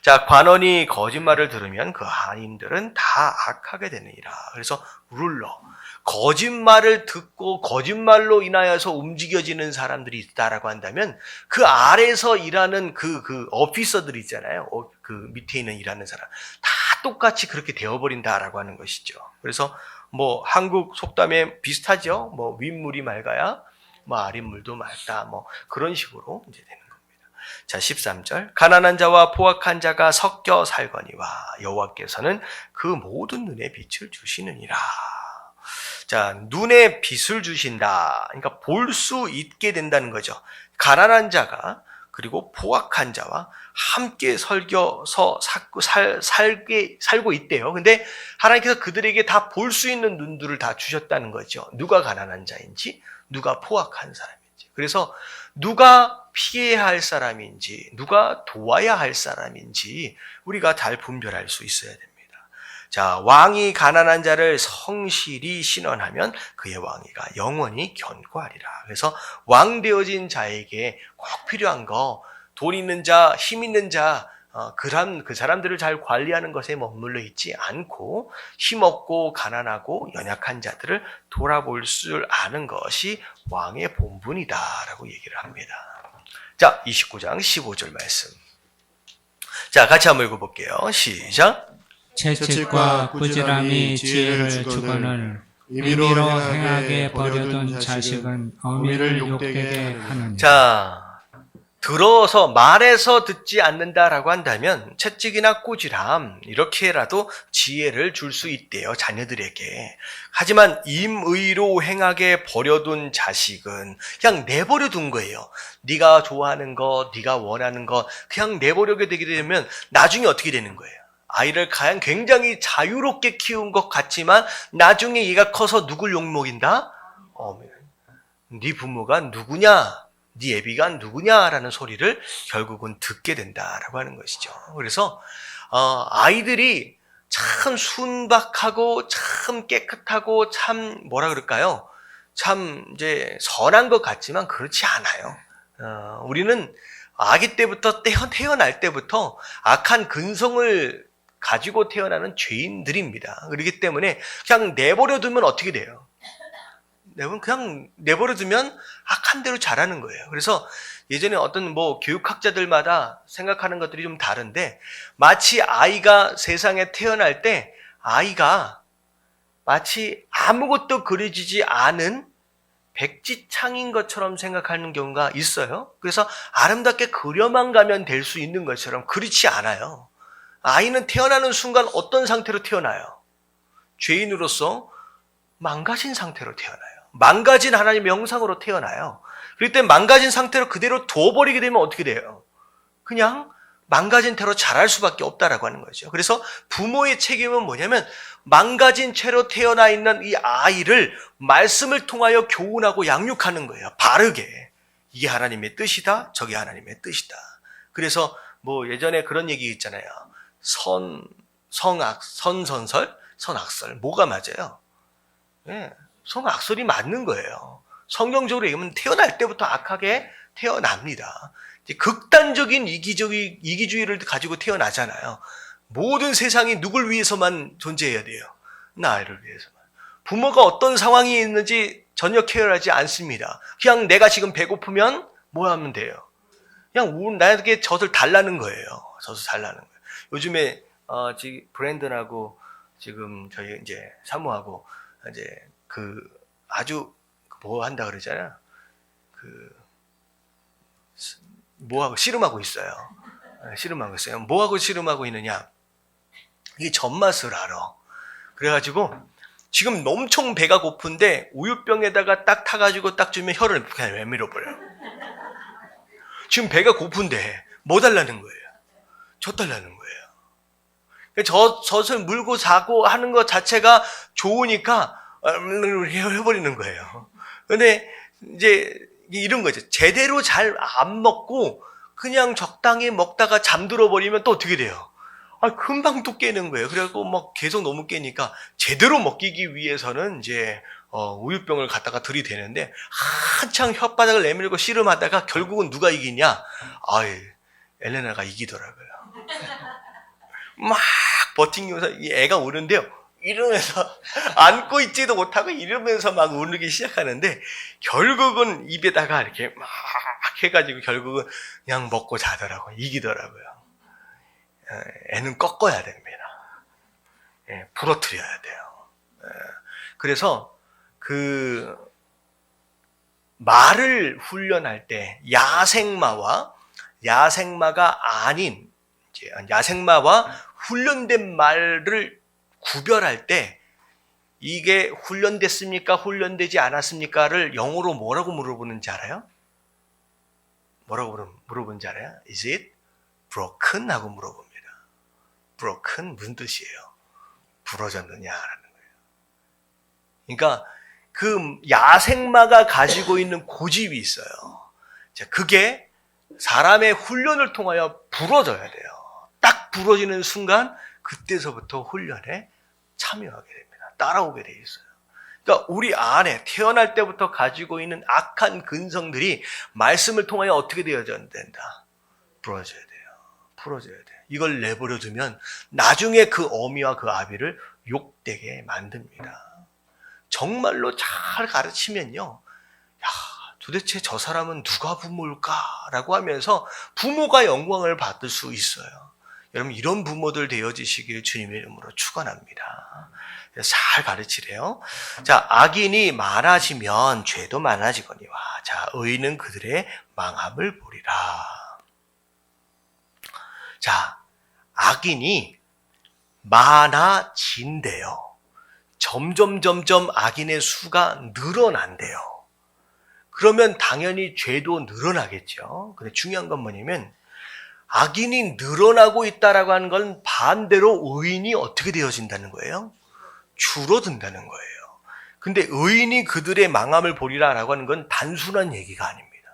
자, 관원이 거짓말을 들으면 그 하인들은 다 악하게 되느니라. 그래서 룰러, 거짓말을 듣고 거짓말로 인하여서 움직여지는 사람들이 있다라고 한다면 그 아래에서 일하는 그 오피서들 있잖아요. 그 밑에 있는 일하는 사람 다 똑같이 그렇게 되어버린다라고 하는 것이죠. 그래서 뭐 한국 속담에 비슷하죠. 뭐 윗물이 맑아야 뭐 아랫물도 맑다. 뭐 그런 식으로 이제 되는 겁니다. 자, 13절. 가난한 자와 포악한 자가 섞여 살거니와 여호와께서는 그 모든 눈에 빛을 주시느니라. 자, 눈에 빛을 주신다. 그러니까 볼 수 있게 된다는 거죠. 가난한 자가 그리고 포악한 자와 함께 설겨서 살고 있대요. 근데 하나님께서 그들에게 다 볼 수 있는 눈들을 다 주셨다는 거죠. 누가 가난한 자인지, 누가 포악한 사람인지. 그래서 누가 피해야 할 사람인지, 누가 도와야 할 사람인지 우리가 잘 분별할 수 있어야 됩니다. 자, 왕이 가난한 자를 성실히 신원하면 그의 왕위가 영원히 견고하리라. 그래서 왕 되어진 자에게 꼭 필요한 거, 돈 있는 자, 힘 있는 자, 그 사람들을 잘 관리하는 것에 머물러 있지 않고 힘없고 가난하고 연약한 자들을 돌아볼 줄 아는 것이 왕의 본분이다라고 얘기를 합니다. 자, 29장 15절 말씀. 자, 같이 한번 읽어볼게요. 시작. 채찍과 꾸지람이 지혜를 주거늘 임의로 행하게 버려둔 자식은 어미를 욕되게 하느니라. 자, 들어서 말해서 듣지 않는다라고 한다면 채찍이나 꾸지람 이렇게라도 지혜를 줄 수 있대요, 자녀들에게. 하지만 임의로 행하게 버려둔 자식은 그냥 내버려둔 거예요. 네가 좋아하는 거, 네가 원하는 거 그냥 내버려게 되게 되면 나중에 어떻게 되는 거예요? 아이를 굉장히 자유롭게 키운 것 같지만 나중에 얘가 커서 누굴 욕먹인다? 네 부모가 누구냐? 네 애비가 누구냐라는 소리를 결국은 듣게 된다라고 하는 것이죠. 그래서 아이들이 참 순박하고 참 깨끗하고 참 뭐라 그럴까요? 참 이제 선한 것 같지만 그렇지 않아요. 우리는 아기 때부터 태어날 때부터 악한 근성을 가지고 태어나는 죄인들입니다. 그렇기 때문에 그냥 내버려 두면 어떻게 돼요? 그냥 내버려 두면 악한 대로 자라는 거예요. 그래서 예전에 어떤 교육학자들마다 생각하는 것들이 좀 다른데 마치 아이가 세상에 태어날 때 아이가 마치 아무것도 그려지지 않은 백지창인 것처럼 생각하는 경우가 있어요. 그래서 아름답게 그려만 가면 될 수 있는 것처럼 그렇지 않아요. 아이는 태어나는 순간 어떤 상태로 태어나요? 죄인으로서 망가진 상태로 태어나요. 망가진 하나님의 형상으로 태어나요. 그럴 때 망가진 상태로 그대로 둬버리게 되면 어떻게 돼요? 그냥 망가진 채로 자랄 수밖에 없다라고 하는 거죠. 그래서 부모의 책임은 뭐냐면 망가진 채로 태어나 있는 이 아이를 말씀을 통하여 교훈하고 양육하는 거예요. 바르게. 이게 하나님의 뜻이다. 저게 하나님의 뜻이다. 그래서 뭐 예전에 그런 얘기 있잖아요. 선선설, 선악설. 뭐가 맞아요? 예, 선악설이 맞는 거예요. 성경적으로 얘기하면 태어날 때부터 악하게 태어납니다. 극단적인 이기주의를 가지고 태어나잖아요. 모든 세상이 누굴 위해서만 존재해야 돼요? 나를 위해서만. 부모가 어떤 상황이 있는지 전혀 케어하지 않습니다. 그냥 내가 지금 배고프면 뭐 하면 돼요? 그냥 나에게 젖을 달라는 거예요. 젖을 달라는 거예요. 요즘에 지금 브랜든하고 지금 저희 이제 사모하고 이제 아주 뭐 한다 그러잖아요. 뭐하고 씨름하고 있어요. 씨름하고 있어요. 뭐하고 씨름하고 있느냐? 이게 젖맛을 알아. 그래가지고 지금 엄청 배가 고픈데 우유병에다가 딱 타가지고 딱 주면 혀를 그냥 내밀어버려요. 지금 배가 고픈데 뭐 달라는 거예요? 젖 달라는 거예요. 젖을 물고 자고 하는 것 자체가 좋으니까 해버리는 거예요. 근데 이제 이런 거죠. 제대로 잘 안 먹고 그냥 적당히 먹다가 잠들어 버리면 또 어떻게 돼요? 금방 또 깨는 거예요. 그래갖고 막 계속 너무 깨니까 제대로 먹이기 위해서는 이제 우유병을 갖다가 들이대는데 한창 혓바닥을 내밀고 씨름하다가 결국은 누가 이기냐? 엘레나가 이기더라고요. 막 버티면서 이 애가 우는데요. 이러면서 안고 있지도 못하고 이러면서 막 우르기 시작하는데 결국은 입에다가 이렇게 막 해가지고 결국은 그냥 먹고 자더라고요. 이기더라고요. 애는 꺾어야 됩니다. 부러뜨려야 돼요. 그래서 말을 훈련할 때 야생마가 아닌 야생마와 훈련된 말을 구별할 때 이게 훈련됐습니까? 훈련되지 않았습니까?를 영어로 뭐라고 물어보는지 알아요? 뭐라고 물어보는지 알아요? Is it broken? 하고 물어봅니다. broken 무슨 뜻이에요? 부러졌느냐라는 거예요. 그러니까 그 야생마가 가지고 있는 고집이 있어요. 그게 사람의 훈련을 통하여 부러져야 돼요. 딱 부러지는 순간 그때서부터 훈련에 참여하게 됩니다. 따라오게 돼 있어요. 그러니까 우리 안에 태어날 때부터 가지고 있는 악한 근성들이 말씀을 통하여 어떻게 되어져야 된다? 부러져야 돼요. 풀어져야 돼요. 이걸 내버려 두면 나중에 그 어미와 그 아비를 욕되게 만듭니다. 정말로 잘 가르치면요. 도대체 저 사람은 누가 부모일까라고 하면서 부모가 영광을 받을 수 있어요. 여러분 이런 부모들 되어지시길 주님의 이름으로 축원합니다. 잘 가르치래요. 자, 악인이 많아지면 죄도 많아지거니와 자, 의인은 그들의 망함을 보리라. 자, 악인이 많아진대요. 점점 악인의 수가 늘어난대요. 그러면 당연히 죄도 늘어나겠죠. 근데 중요한 건 뭐냐면 악인이 늘어나고 있다라고 하는 건 반대로 의인이 어떻게 되어진다는 거예요? 줄어든다는 거예요. 근데 의인이 그들의 망함을 보리라라고 하는 건 단순한 얘기가 아닙니다.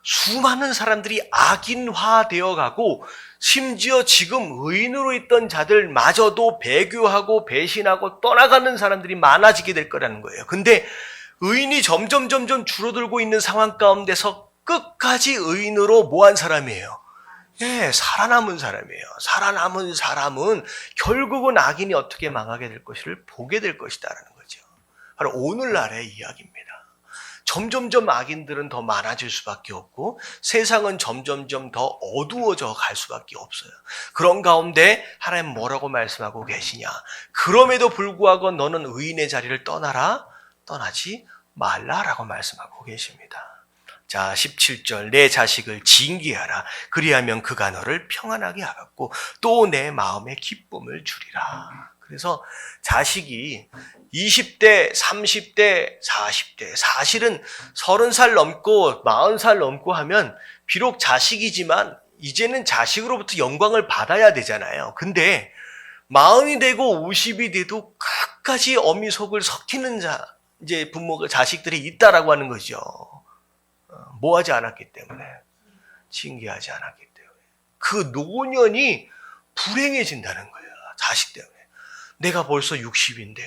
수많은 사람들이 악인화되어 가고 심지어 지금 의인으로 있던 자들마저도 배교하고 배신하고 떠나가는 사람들이 많아지게 될 거라는 거예요. 근데 의인이 점점 줄어들고 있는 상황 가운데서 끝까지 의인으로 뭐한 사람이에요? 살아남은 사람이에요. 살아남은 사람은 결국은 악인이 어떻게 망하게 될 것을 보게 될 것이다라는 거죠. 바로 오늘날의 이야기입니다. 점점 악인들은 더 많아질 수밖에 없고 세상은 점점 더 어두워져 갈 수밖에 없어요. 그런 가운데 하나님 뭐라고 말씀하고 계시냐? 그럼에도 불구하고 너는 의인의 자리를 떠나라? 떠나지 말라라고 말씀하고 계십니다. 자, 17절 내 자식을 징계하라. 그리하면 그가 너를 평안하게 하겠고 또 내 마음에 기쁨을 주리라. 그래서 자식이 20대, 30대, 40대, 사실은 30살 넘고 40살 넘고 하면 비록 자식이지만 이제는 자식으로부터 영광을 받아야 되잖아요. 근데 40이 되고 50이 돼도 끝까지 어미 속을 썩히는 이제 부모가 자식들이 있다라고 하는 거죠. 뭐 하지 않았기 때문에, 징계하지 않았기 때문에 그 노년이 불행해진다는 거예요. 자식 때문에. 내가 벌써 60인데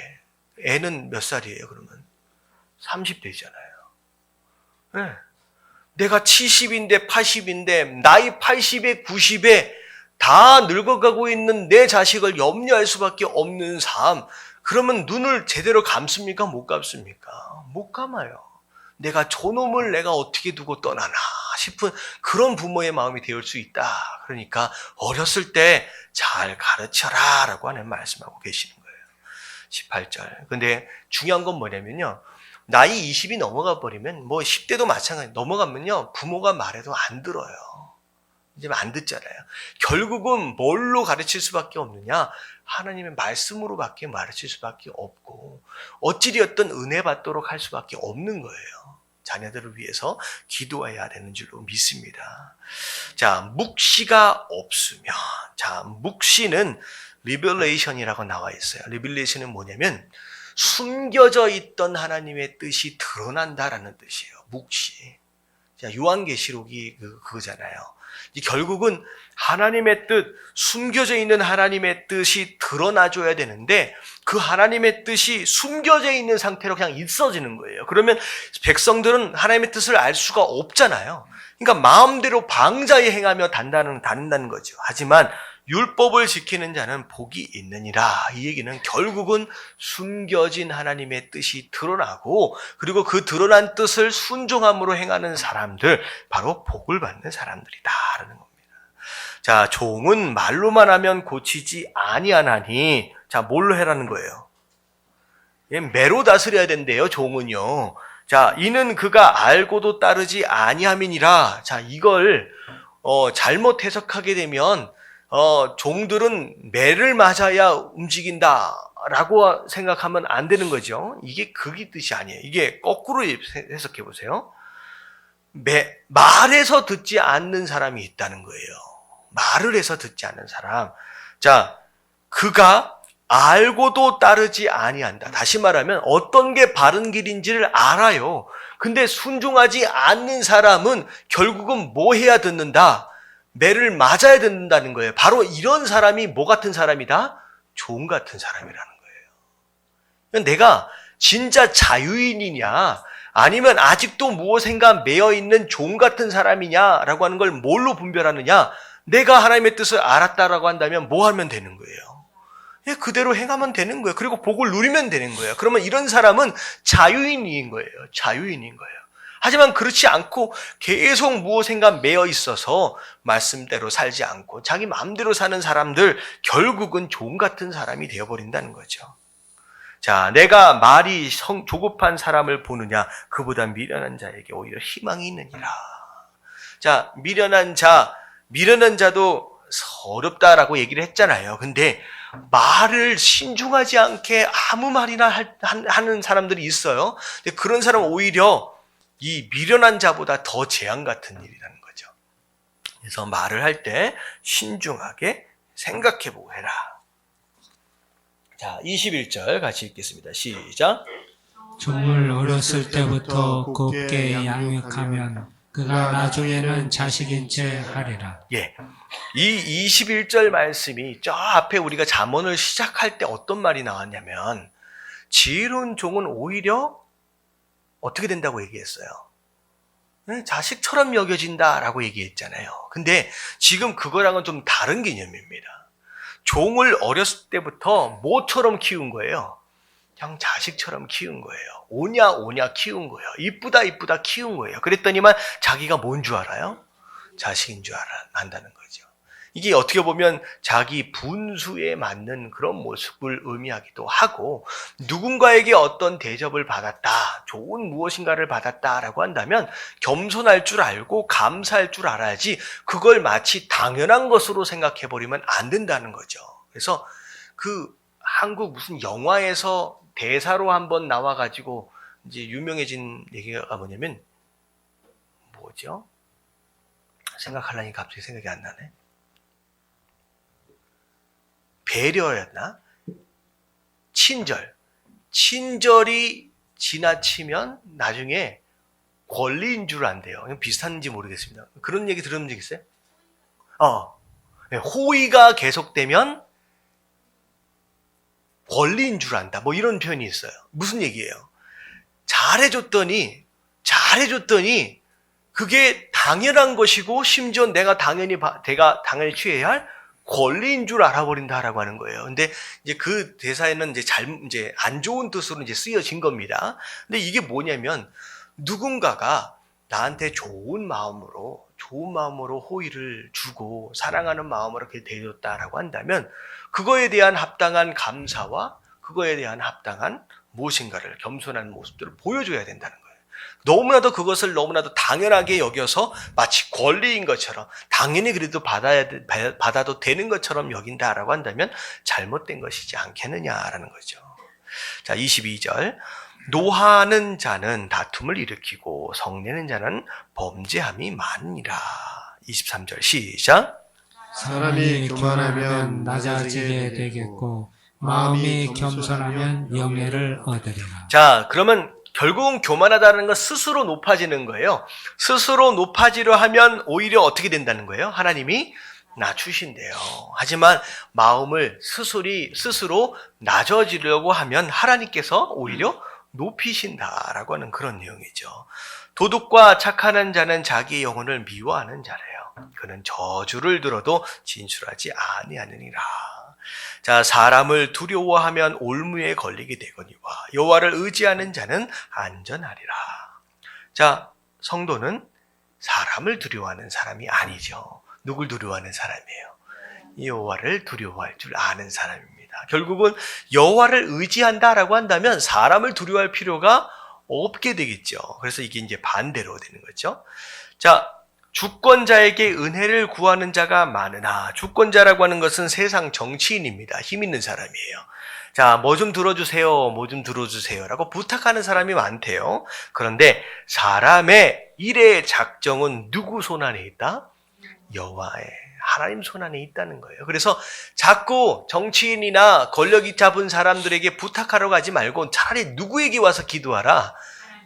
애는 몇 살이에요? 그러면 30대잖아요. 네. 내가 70인데 80인데 나이 80에 90에 다 늙어가고 있는 내 자식을 염려할 수밖에 없는 삶. 그러면 눈을 제대로 감습니까? 못 감습니까? 못 감아요. 내가 저놈을 내가 어떻게 두고 떠나나 싶은 그런 부모의 마음이 되올 수 있다. 그러니까 어렸을 때 잘 가르쳐라 라고 하는 말씀하고 계시는 거예요. 18절. 근데 중요한 건 뭐냐면요. 나이 20이 넘어가 버리면 뭐 10대도 마찬가지. 넘어가면요. 부모가 말해도 안 들어요. 이제 안 듣잖아요. 결국은 뭘로 가르칠 수밖에 없느냐? 하나님의 말씀으로 밖에 가르칠 수밖에 없고 어찌되었든 은혜 받도록 할 수밖에 없는 거예요. 자녀들을 위해서 기도해야 되는 줄로 믿습니다. 자, 묵시가 없으면, 자, 묵시는 리벨레이션이라고 나와 있어요. 리벨레이션은 뭐냐면 숨겨져 있던 하나님의 뜻이 드러난다라는 뜻이에요. 묵시. 자, 요한계시록이 그거잖아요. 결국은 하나님의 뜻, 숨겨져 있는 하나님의 뜻이 드러나줘야 되는데 그 하나님의 뜻이 숨겨져 있는 상태로 그냥 있어지는 거예요. 그러면 백성들은 하나님의 뜻을 알 수가 없잖아요. 그러니까 마음대로 방자히 행하며 다닌다는 거죠. 하지만 율법을 지키는 자는 복이 있느니라. 이 얘기는 결국은 숨겨진 하나님의 뜻이 드러나고 그리고 그 드러난 뜻을 순종함으로 행하는 사람들, 바로 복을 받는 사람들이다라는 겁니다. 자, 종은 말로만 하면 고치지 아니하나니, 자, 뭘로 해라는 거예요? 매로 다스려야 된대요, 종은요. 자, 이는 그가 알고도 따르지 아니함이니라. 자, 이걸 잘못 해석하게 되면 종들은 매를 맞아야 움직인다라고 생각하면 안 되는 거죠. 이게 그게 뜻이 아니에요. 이게 거꾸로 해석해 보세요. 말해서 듣지 않는 사람이 있다는 거예요. 말을 해서 듣지 않는 사람. 자, 그가 알고도 따르지 아니한다. 다시 말하면 어떤 게 바른 길인지를 알아요. 근데 순종하지 않는 사람은 결국은 뭐 해야 듣는다? 매를 맞아야 듣는다는 거예요. 바로 이런 사람이 뭐 같은 사람이다? 종 같은 사람이라는 거예요. 내가 진짜 자유인이냐 아니면 아직도 무엇인가 매여있는 종 같은 사람이냐라고 하는 걸 뭘로 분별하느냐? 내가 하나님의 뜻을 알았다라고 한다면 뭐 하면 되는 거예요? 그대로 행하면 되는 거예요. 그리고 복을 누리면 되는 거예요. 그러면 이런 사람은 자유인인 거예요. 자유인인 거예요. 하지만 그렇지 않고 계속 무엇인가 매여 있어서 말씀대로 살지 않고 자기 마음대로 사는 사람들, 결국은 종 같은 사람이 되어버린다는 거죠. 자, 내가 말이 조급한 사람을 보느냐? 그보다 미련한 자에게 오히려 희망이 있느니라. 자, 미련한 자도 어렵다라고 얘기를 했잖아요. 근데 말을 신중하지 않게 아무 말이나 하는 사람들이 있어요. 근데 그런 사람은 오히려 이 미련한 자보다 더 재앙 같은 일이라는 거죠. 그래서 말을 할 때 신중하게 생각해보고 해라. 자, 21절 같이 읽겠습니다. 시작. 종을 어렸을 때부터 곱게 양육하면 그가 나중에는 자식인 채 하리라. 예. 이 21절 말씀이 저 앞에 우리가 잠언을 시작할 때 어떤 말이 나왔냐면 지혜로운 종은 오히려 어떻게 된다고 얘기했어요? 자식처럼 여겨진다라고 얘기했잖아요. 근데 지금 그거랑은 좀 다른 개념입니다. 종을 어렸을 때부터 뭐처럼 키운 거예요? 그냥 자식처럼 키운 거예요. 오냐 키운 거예요. 이쁘다 키운 거예요. 그랬더니만 자기가 뭔 줄 알아요? 자식인 줄 안다는 거죠. 이게 어떻게 보면 자기 분수에 맞는 그런 모습을 의미하기도 하고, 누군가에게 어떤 대접을 받았다, 좋은 무엇인가를 받았다라고 한다면 겸손할 줄 알고 감사할 줄 알아야지 그걸 마치 당연한 것으로 생각해 버리면 안 된다는 거죠. 그래서 그 한국 무슨 영화에서 대사로 한번 나와가지고 이제 유명해진 얘기가 뭐냐면, 뭐죠? 생각하려니 갑자기 생각이 안 나네. 배려였나? 친절. 친절이 지나치면 나중에 권리인 줄 안대요. 비슷한지 모르겠습니다. 그런 얘기 들은 적 있어요? 네, 호의가 계속되면 권리인 줄 안다. 뭐 이런 표현이 있어요. 무슨 얘기예요? 잘해줬더니 그게 당연한 것이고 심지어 내가 당연히 취해야 할 권리인 줄 알아버린다라고 하는 거예요. 근데 이제 그 대사에는 이제 안 좋은 뜻으로 이제 쓰여진 겁니다. 근데 이게 뭐냐면, 누군가가 나한테 좋은 마음으로 호의를 주고 사랑하는 마음으로 그렇게 대해줬다라고 한다면 그거에 대한 합당한 감사와 그거에 대한 합당한 무엇인가를, 겸손한 모습들을 보여줘야 된다는 거예요. 너무나도 그것을 너무나도 당연하게 여겨서 마치 권리인 것처럼 당연히 그래도 받아도 되는 것처럼 여긴다라고 한다면 잘못된 것이지 않겠느냐라는 거죠. 자, 22절. 노하는 자는 다툼을 일으키고 성내는 자는 범죄함이 많으니라. 23절 시작. 사람이 교만하면 낮아지게 되겠고 마음이 겸손하면 영예를 얻으리라. 자, 그러면 결국은 교만하다는 건 스스로 높아지는 거예요. 스스로 높아지려 하면 오히려 어떻게 된다는 거예요? 하나님이 낮추신대요. 하지만 마음을 스스로 낮아지려고 하면 하나님께서 오히려 높이신다라고 하는 그런 내용이죠. 도둑과 착하는 자는 자기 영혼을 미워하는 자래요. 그는 저주를 들어도 진술하지 아니하느니라. 자, 사람을 두려워하면 올무에 걸리게 되거니와 여호와를 의지하는 자는 안전하리라. 자, 성도는 사람을 두려워하는 사람이 아니죠. 누굴 두려워하는 사람이에요? 여호와를 두려워할 줄 아는 사람입니다. 결국은 여호와를 의지한다라고 한다면 사람을 두려워할 필요가 없게 되겠죠. 그래서 이게 이제 반대로 되는 거죠. 자, 주권자에게 은혜를 구하는 자가 많으나, 주권자라고 하는 것은 세상 정치인입니다. 힘 있는 사람이에요. 자, 뭐 좀 들어주세요 라고 부탁하는 사람이 많대요. 그런데 사람의 일의 작정은 누구 손 안에 있다? 여호와의, 하나님 손 안에 있다는 거예요. 그래서 자꾸 정치인이나 권력이 잡은 사람들에게 부탁하러 가지 말고 차라리 누구에게 와서 기도하라?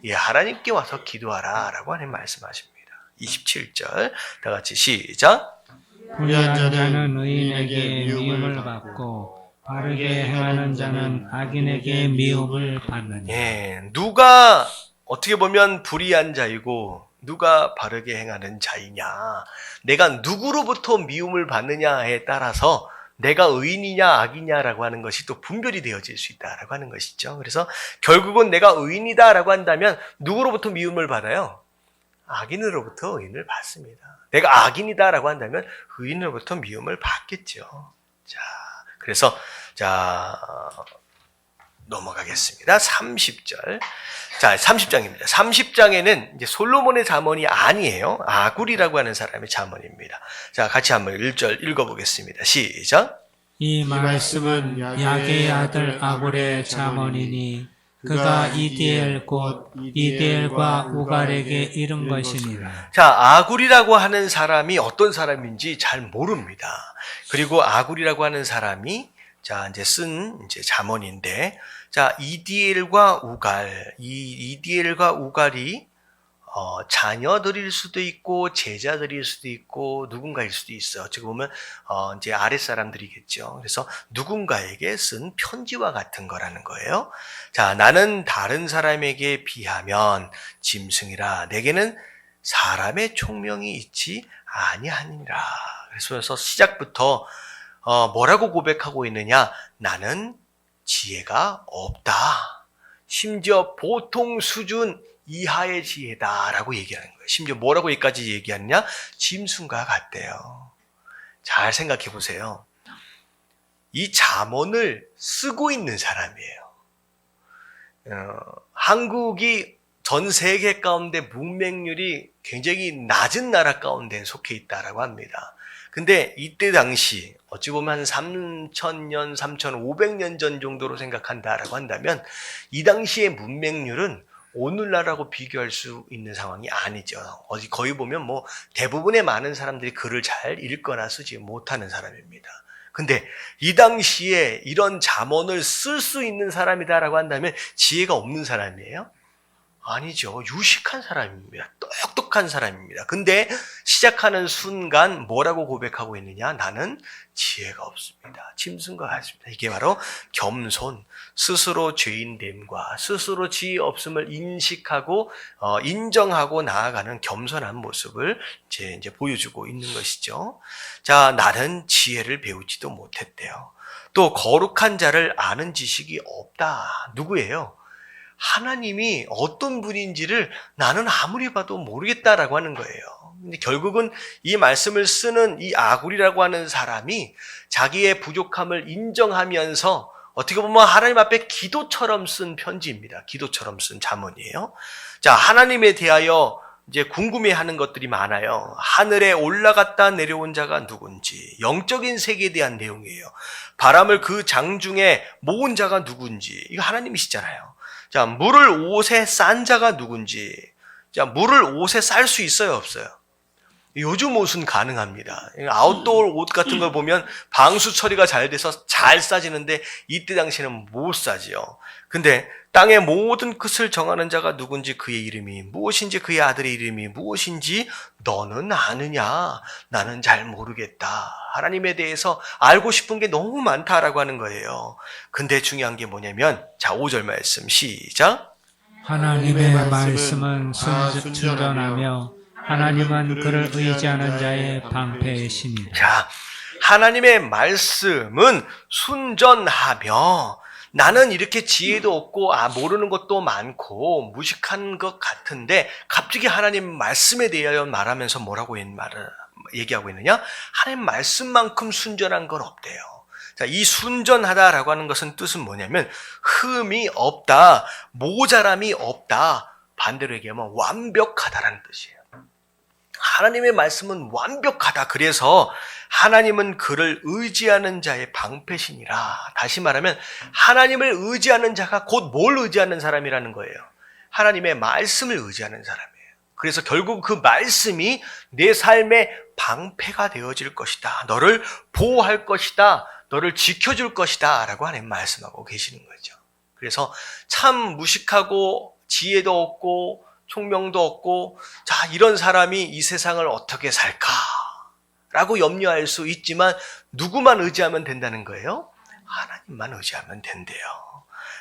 예, 하나님께 와서 기도하라 라고 하나님 말씀하십니다. 27절 다 같이 시작. 불의한 자는 의인에게 미움을 받고 바르게 행하는 자는 악인에게 미움을 받느니라. 예, 누가 어떻게 보면 불의한 자이고 누가 바르게 행하는 자이냐, 내가 누구로부터 미움을 받느냐에 따라서 내가 의인이냐 악이냐라고 하는 것이 또 분별이 되어질 수 있다라고 하는 것이죠. 그래서 결국은 내가 의인이다라고 한다면 누구로부터 미움을 받아요? 악인으로부터 의인을 받습니다. 내가 악인이다라고 한다면 의인으로부터 미움을 받겠죠. 자, 그래서 넘어가겠습니다. 30절. 자, 30장입니다. 30장에는 이제 솔로몬의 잠언이 아니에요. 아굴이라고 하는 사람의 잠언입니다. 자, 같이 한번 1절 읽어보겠습니다. 시작. 이 말씀은 야게의 아들 아굴의 잠언이니 그가 이디엘 곧 이디엘과 우갈에게 이른 것이니라. 자, 아굴이라고 하는 사람이 어떤 사람인지 잘 모릅니다. 그리고 아굴이라고 하는 사람이 이제 쓴 잠언인데, 자, 이디엘과 우갈, 이디엘과 우갈이 자녀들일 수도 있고 제자들일 수도 있고 누군가일 수도 있어요. 어떻게 보면 이제 아랫사람들이겠죠. 그래서 누군가에게 쓴 편지와 같은 거라는 거예요. 자, 나는 다른 사람에게 비하면 짐승이라 내게는 사람의 총명이 있지 아니하니라. 그래서 시작부터 뭐라고 고백하고 있느냐? 나는 지혜가 없다. 심지어 보통 수준 이하의 지혜다라고 얘기하는 거예요. 심지어 뭐라고 여기까지 얘기하느냐? 짐승과 같대요. 잘 생각해 보세요. 이 잠언을 쓰고 있는 사람이에요. 한국이 전 세계 가운데 문맹률이 굉장히 낮은 나라 가운데 속해 있다라고 합니다. 근데 이때 당시 어찌 보면 한 3,000년, 3,500년 전 정도로 생각한다라고 한다면 이 당시의 문맹률은 오늘날하고 비교할 수 있는 상황이 아니죠. 거의 보면 뭐 대부분의 많은 사람들이 글을 잘 읽거나 쓰지 못하는 사람입니다. 근데 이 당시에 이런 잠언을 쓸 수 있는 사람이다라고 한다면 지혜가 없는 사람이에요? 아니죠. 유식한 사람입니다. 똑똑한 사람입니다. 근데 시작하는 순간 뭐라고 고백하고 있느냐? 나는 지혜가 없습니다. 짐승과 같습니다. 이게 바로 겸손, 스스로 죄인됨과 스스로 지혜 없음을 인식하고 인정하고 나아가는 겸손한 모습을 이제 보여주고 있는 것이죠. 자, 나는 지혜를 배우지도 못했대요. 또 거룩한 자를 아는 지식이 없다. 누구예요? 하나님이 어떤 분인지를 나는 아무리 봐도 모르겠다라고 하는 거예요. 근데 결국은 이 말씀을 쓰는 이 아굴이라고 하는 사람이 자기의 부족함을 인정하면서 어떻게 보면 하나님 앞에 기도처럼 쓴 편지입니다. 기도처럼 쓴 잠언이에요. 자, 하나님에 대하여 이제 궁금해하는 것들이 많아요. 하늘에 올라갔다 내려온 자가 누군지, 영적인 세계에 대한 내용이에요. 바람을 그 장중에 모은 자가 누군지, 이거 하나님이시잖아요. 자, 물을 옷에 싼 자가 누군지. 자, 물을 옷에 쌀 수 있어요, 없어요? 요즘 옷은 가능합니다. 아웃도어 옷 같은 걸 보면 방수 처리가 잘 돼서 잘 싸지는데 이때 당시에는 못 싸지요. 근데 땅의 모든 끝을 정하는 자가 누군지, 그의 이름이 무엇인지, 그의 아들의 이름이 무엇인지 너는 아느냐? 나는 잘 모르겠다. 하나님에 대해서 알고 싶은 게 너무 많다라고 하는 거예요. 근데 중요한 게 뭐냐면, 자, 5절 말씀 시작. 하나님의 말씀은 순전하며 하나님은 그를 의지하는 자의 방패이시니라. 자, 하나님의 말씀은 순전하며, 나는 이렇게 지혜도 없고 모르는 것도 많고 무식한 것 같은데 갑자기 하나님 말씀에 대하여 말하면서 뭐라고 얘기하고 있느냐? 하나님 말씀만큼 순전한 건 없대요. 자, 이 순전하다라고 하는 것은 뜻은 뭐냐면 흠이 없다, 모자람이 없다, 반대로 얘기하면 완벽하다라는 뜻이에요. 하나님의 말씀은 완벽하다. 그래서 하나님은 그를 의지하는 자의 방패시니라. 다시 말하면 하나님을 의지하는 자가 곧 뭘 의지하는 사람이라는 거예요? 하나님의 말씀을 의지하는 사람이에요. 그래서 결국 그 말씀이 내 삶의 방패가 되어질 것이다. 너를 보호할 것이다. 너를 지켜줄 것이다. 라고 하나님 말씀하고 계시는 거죠. 그래서 참 무식하고 지혜도 없고 총명도 없고, 자, 이런 사람이 이 세상을 어떻게 살까? 라고 염려할 수 있지만 누구만 의지하면 된다는 거예요? 하나님만 의지하면 된대요.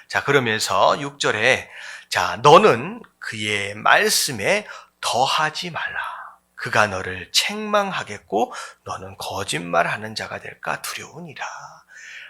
자, 그러면서 6절에 자, 너는 그의 말씀에 더하지 말라. 그가 너를 책망하겠고 너는 거짓말하는 자가 될까 두려우니라.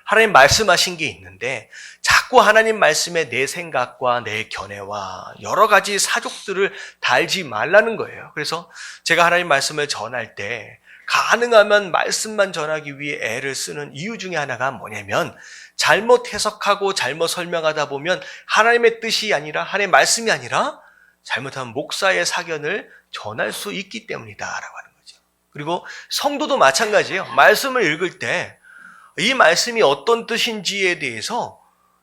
하나님 말씀하신 게 있는데 자꾸 하나님 말씀에 내 생각과 내 견해와 여러 가지 사족들을 달지 말라는 거예요. 그래서 제가 하나님 말씀을 전할 때 가능하면 말씀만 전하기 위해 애를 쓰는 이유 중에 하나가 뭐냐면 잘못 해석하고 잘못 설명하다 보면 하나님의 뜻이 아니라 하나님의 말씀이 아니라 잘못하면 목사의 사견을 전할 수 있기 때문이다라고 하는 거죠. 그리고 성도도 마찬가지예요. 말씀을 읽을 때 이 말씀이 어떤 뜻인지에 대해서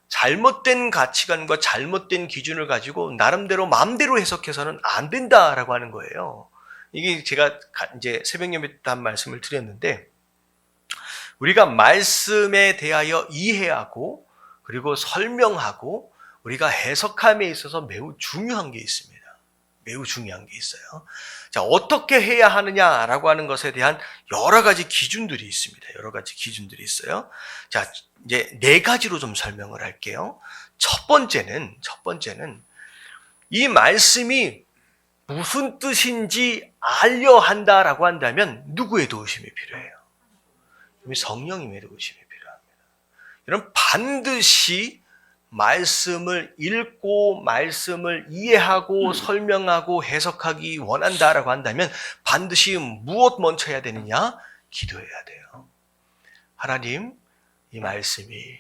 잘못된 가치관과 잘못된 기준을 가지고 나름대로 마음대로 해석해서는 안 된다라고 하는 거예요. 이게 제가 이제 새벽 예배 때 한 말씀을 드렸는데 우리가 말씀에 대하여 이해하고 그리고 설명하고 우리가 해석함에 있어서 매우 중요한 게 있습니다. 매우 중요한 게 있어요. 자, 어떻게 해야 하느냐라고 하는 것에 대한 여러 가지 기준들이 있습니다. 여러 가지 기준들이 있어요. 자, 이제 4가지로 좀 설명을 할게요. 첫 번째는 이 말씀이 무슨 뜻인지 알려 한다라고 한다면 누구의 도우심이 필요해요? 성령님의 도우심이 필요합니다. 여러분, 반드시 말씀을 읽고 말씀을 이해하고 설명하고 해석하기 원한다라고 한다면 반드시 무엇 먼저 해야 되느냐? 기도해야 돼요. 하나님, 이 말씀이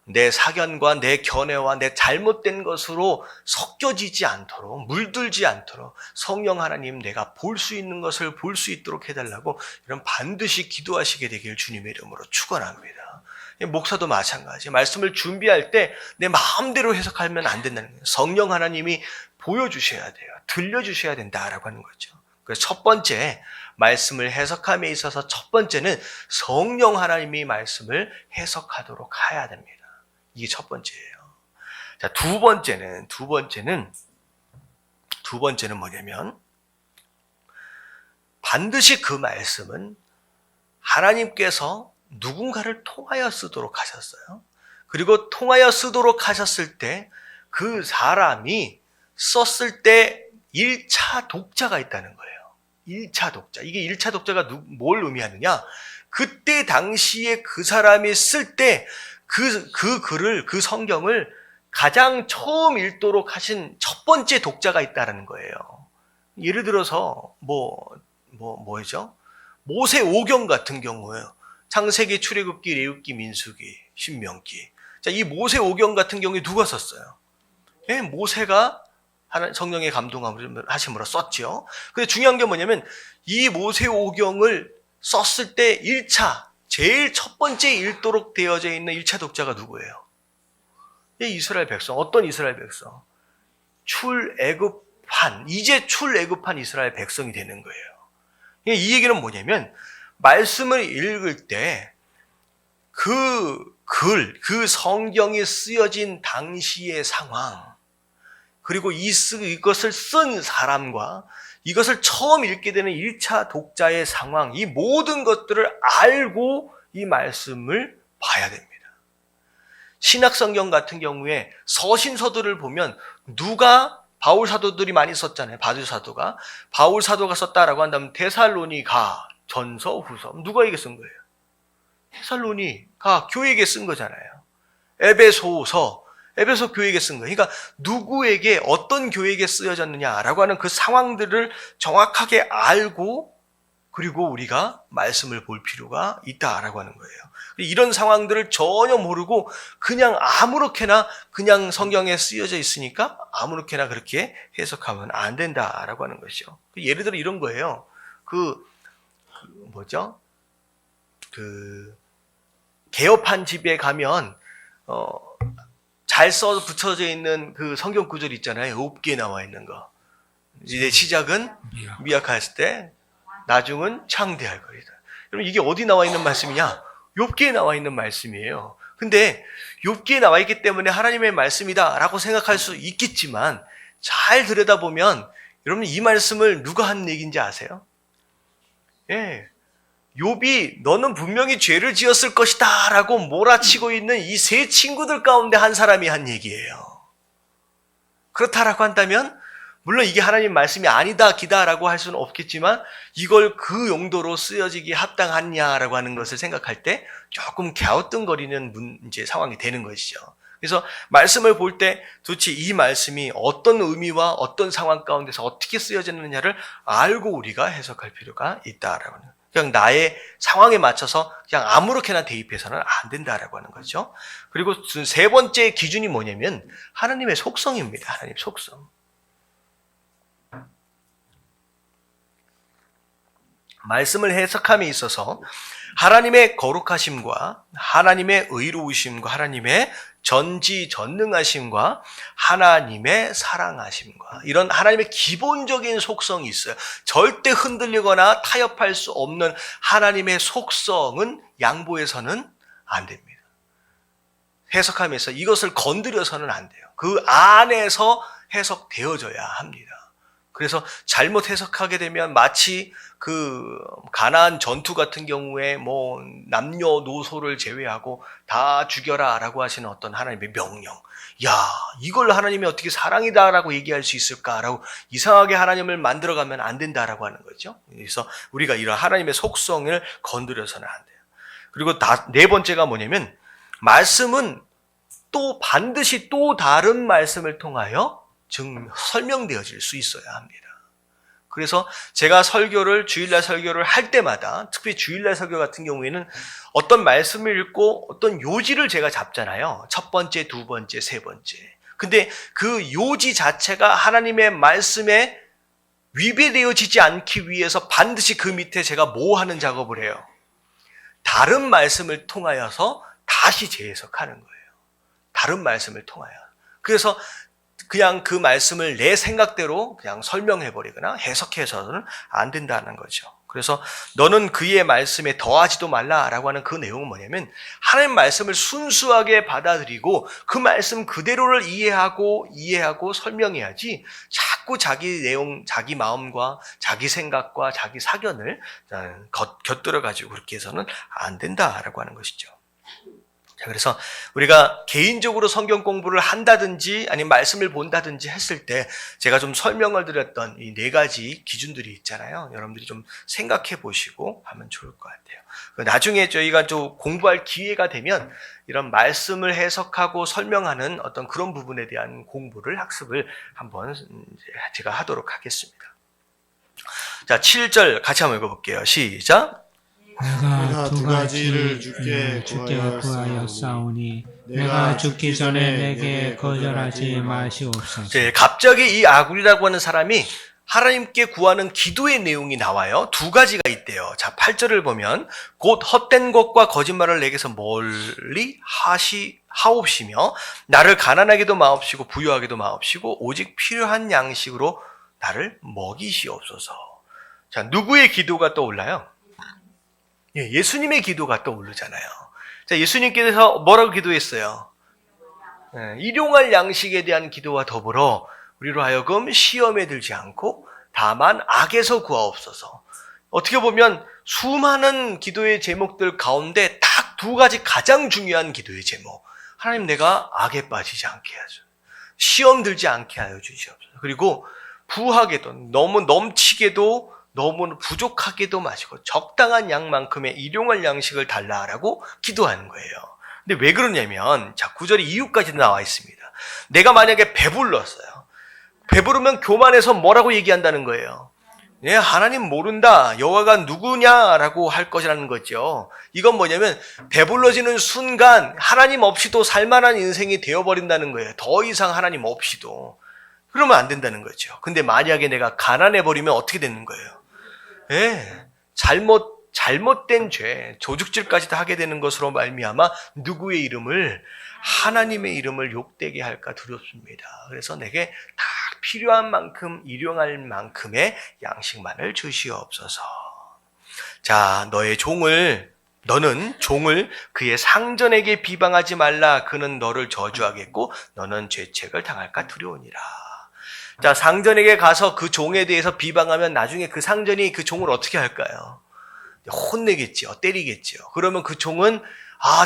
내 사견과 내 견해와 내 잘못된 것으로 섞여지지 않도록, 물들지 않도록 성령 하나님 내가 볼 수 있는 것을 볼 수 있도록 해달라고 이런 반드시 기도하시게 되길 주님의 이름으로 축원합니다. 목사도 마찬가지. 말씀을 준비할 때 내 마음대로 해석하면 안 된다는 거예요. 성령 하나님이 보여주셔야 돼요. 들려주셔야 된다라고 하는 거죠. 그래서 첫 번째, 말씀을 해석함에 있어서 첫 번째는 성령 하나님이 말씀을 해석하도록 해야 됩니다. 이게 첫 번째예요. 자, 두 번째는 뭐냐면, 반드시 그 말씀은 하나님께서 누군가를 통하여 쓰도록 하셨어요. 그리고 통하여 쓰도록 하셨을 때 그 사람이 썼을 때 1차 독자가 있다는 거예요. 1차 독자. 이게 1차 독자가 뭘 의미하느냐? 그때 당시에 그 사람이 쓸 때 그 글을, 그 성경을 가장 처음 읽도록 하신 첫 번째 독자가 있다는 거예요. 예를 들어서 뭐죠? 모세 오경 같은 경우에요. 창세기, 출애굽기, 레위기, 민수기, 신명기. 자, 이 모세 오경 같은 경우에 누가 썼어요? 예, 모세가 성령의 감동하심으로 썼죠. 근데 중요한 게 뭐냐면 이 모세 오경을 썼을 때 1차, 제일 첫 번째 읽도록 되어져 있는 1차 독자가 누구예요? 이 이스라엘 백성. 어떤 이스라엘 백성? 이제 출애굽한 이스라엘 백성이 되는 거예요. 이 얘기는 뭐냐면 말씀을 읽을 때 그 성경이 쓰여진 당시의 상황, 그리고 이것을 쓴 사람과 이것을 처음 읽게 되는 1차 독자의 상황, 이 모든 것들을 알고 이 말씀을 봐야 됩니다. 신약성경 같은 경우에 서신서들을 보면 바울 사도들이 많이 썼잖아요. 바울 사도가 썼다라고 한다면 데살로니가, 전서, 후서. 누가에게 쓴 거예요? 데살로니가 교회에게 쓴 거잖아요. 에베소 교회에게 쓴 거예요. 그러니까 누구에게, 어떤 교회에게 쓰여졌느냐라고 하는 그 상황들을 정확하게 알고 그리고 우리가 말씀을 볼 필요가 있다라고 하는 거예요. 이런 상황들을 전혀 모르고 그냥 아무렇게나 그냥 성경에 쓰여져 있으니까 아무렇게나 그렇게 해석하면 안 된다라고 하는 것이죠. 예를 들어 이런 거예요. 개업한 집에 가면 잘 써 붙여져 있는 그 성경 구절 있잖아요. 욥기에 나와 있는 거. 이제 시작은 미약하였을 때 나중은 창대할 거리다. 여러분, 이게 어디 나와 있는 말씀이냐? 욥기에 나와 있는 말씀이에요. 근데 욥기에 나와 있기 때문에 하나님의 말씀이다라고 생각할 수 있겠지만 잘 들여다보면 여러분, 이 말씀을 누가 한 얘기인지 아세요? 예. 욥이 너는 분명히 죄를 지었을 것이다 라고 몰아치고 있는 이 세 친구들 가운데 한 사람이 한 얘기예요. 그렇다라고 한다면 물론 이게 하나님 말씀이 아니다 기다라고 할 수는 없겠지만 이걸 그 용도로 쓰여지기 합당하냐라고 하는 것을 생각할 때 조금 갸우뚱거리는 문제 상황이 되는 것이죠. 그래서 말씀을 볼 때 도대체 이 말씀이 어떤 의미와 어떤 상황 가운데서 어떻게 쓰여졌느냐를 알고 우리가 해석할 필요가 있다라고 하는 거예요. 그냥 나의 상황에 맞춰서 그냥 아무렇게나 대입해서는 안 된다라고 하는 거죠. 그리고 세 번째 기준이 뭐냐면 하나님의 속성입니다. 하나님의 속성. 말씀을 해석함에 있어서 하나님의 거룩하심과 하나님의 의로우심과 하나님의 전지전능하심과 하나님의 사랑하심과 이런 하나님의 기본적인 속성이 있어요. 절대 흔들리거나 타협할 수 없는 하나님의 속성은 양보해서는 안 됩니다. 해석하면서 이것을 건드려서는 안 돼요. 그 안에서 해석되어져야 합니다. 그래서 잘못 해석하게 되면 마치 그 가나안 전투 같은 경우에 뭐 남녀노소를 제외하고 다 죽여라라고 하시는 어떤 하나님의 명령. 야, 이걸 하나님이 어떻게 사랑이다라고 얘기할 수 있을까라고 이상하게 하나님을 만들어가면 안 된다라고 하는 거죠. 그래서 우리가 이런 하나님의 속성을 건드려서는 안 돼요. 그리고 네 번째가 뭐냐면 말씀은 또 반드시 또 다른 말씀을 통하여 설명되어질 수 있어야 합니다. 그래서 제가 주일날 설교를 할 때마다, 특히 주일날 설교 같은 경우에는 어떤 말씀을 읽고 어떤 요지를 제가 잡잖아요. 첫 번째, 두 번째, 세 번째. 근데 그 요지 자체가 하나님의 말씀에 위배되어지지 않기 위해서 반드시 그 밑에 제가 뭐 하는 작업을 해요? 다른 말씀을 통하여서 다시 재해석하는 거예요. 다른 말씀을 통하여. 그래서 그냥 그 말씀을 내 생각대로 그냥 설명해버리거나 해석해서는 안 된다는 거죠. 그래서 너는 그의 말씀에 더하지도 말라라고 하는 그 내용은 뭐냐면 하나님 말씀을 순수하게 받아들이고 그 말씀 그대로를 이해하고 설명해야지 자꾸 자기 내용, 자기 마음과 자기 생각과 자기 사견을 곁들여가지고 그렇게 해서는 안 된다라고 하는 것이죠. 자, 그래서 우리가 개인적으로 성경 공부를 한다든지 아니면 말씀을 본다든지 했을 때 제가 좀 설명을 드렸던 이 4가지 기준들이 있잖아요. 여러분들이 좀 생각해 보시고 하면 좋을 것 같아요. 나중에 저희가 좀 공부할 기회가 되면 이런 말씀을 해석하고 설명하는 어떤 그런 부분에 대한 학습을 한번 제가 하도록 하겠습니다. 자, 7절 같이 한번 읽어볼게요. 시작. 내가 2가지를 주께 구하였사오니 내가 죽기 전에 내게 거절하지 마시옵소서. 네, 갑자기 이 아굴이라고 하는 사람이 하나님께 구하는 기도의 내용이 나와요. 2가지가 있대요. 자, 8절을 보면 곧 헛된 것과 거짓말을 내게서 멀리 하옵시며 나를 가난하게도 마옵시고 부유하게도 마옵시고 오직 필요한 양식으로 나를 먹이시옵소서. 자, 누구의 기도가 떠올라요? 예수님의 기도가 떠오르잖아요. 자, 예수님께서 뭐라고 기도했어요? 일용할 양식에 대한 기도와 더불어 우리로 하여금 시험에 들지 않고 다만 악에서 구하옵소서. 어떻게 보면 수많은 기도의 제목들 가운데 딱 2가지 가장 중요한 기도의 제목. 하나님, 내가 악에 빠지지 않게 하죠. 시험 들지 않게 하여 주시옵소서. 그리고 부하게도 너무 넘치게도 너무 부족하게도 마시고 적당한 양만큼의 일용할 양식을 달라라고 기도하는 거예요. 근데 왜 그러냐면 자, 9절에 이유까지 나와 있습니다. 내가 만약에 배불렀어요. 배부르면 교만해서 뭐라고 얘기한다는 거예요? 예, 하나님 모른다. 여호와가 누구냐라고 할 것이라는 거죠. 이건 뭐냐면 배불러지는 순간 하나님 없이도 살만한 인생이 되어버린다는 거예요. 더 이상 하나님 없이도. 그러면 안 된다는 거죠. 근데 만약에 내가 가난해버리면 어떻게 되는 거예요? 예, 잘못된 죄, 조죽질까지도 하게 되는 것으로 말미암아 누구의 이름을, 하나님의 이름을 욕되게 할까 두렵습니다. 그래서 내게 딱 필요한 만큼, 일용할 만큼의 양식만을 주시옵소서. 자, 너는 종을 그의 상전에게 비방하지 말라. 그는 너를 저주하겠고 너는 죄책을 당할까 두려우니라. 자, 상전에게 가서 그 종에 대해서 비방하면 나중에 그 상전이 그 종을 어떻게 할까요? 혼내겠죠. 때리겠죠. 그러면 그 종은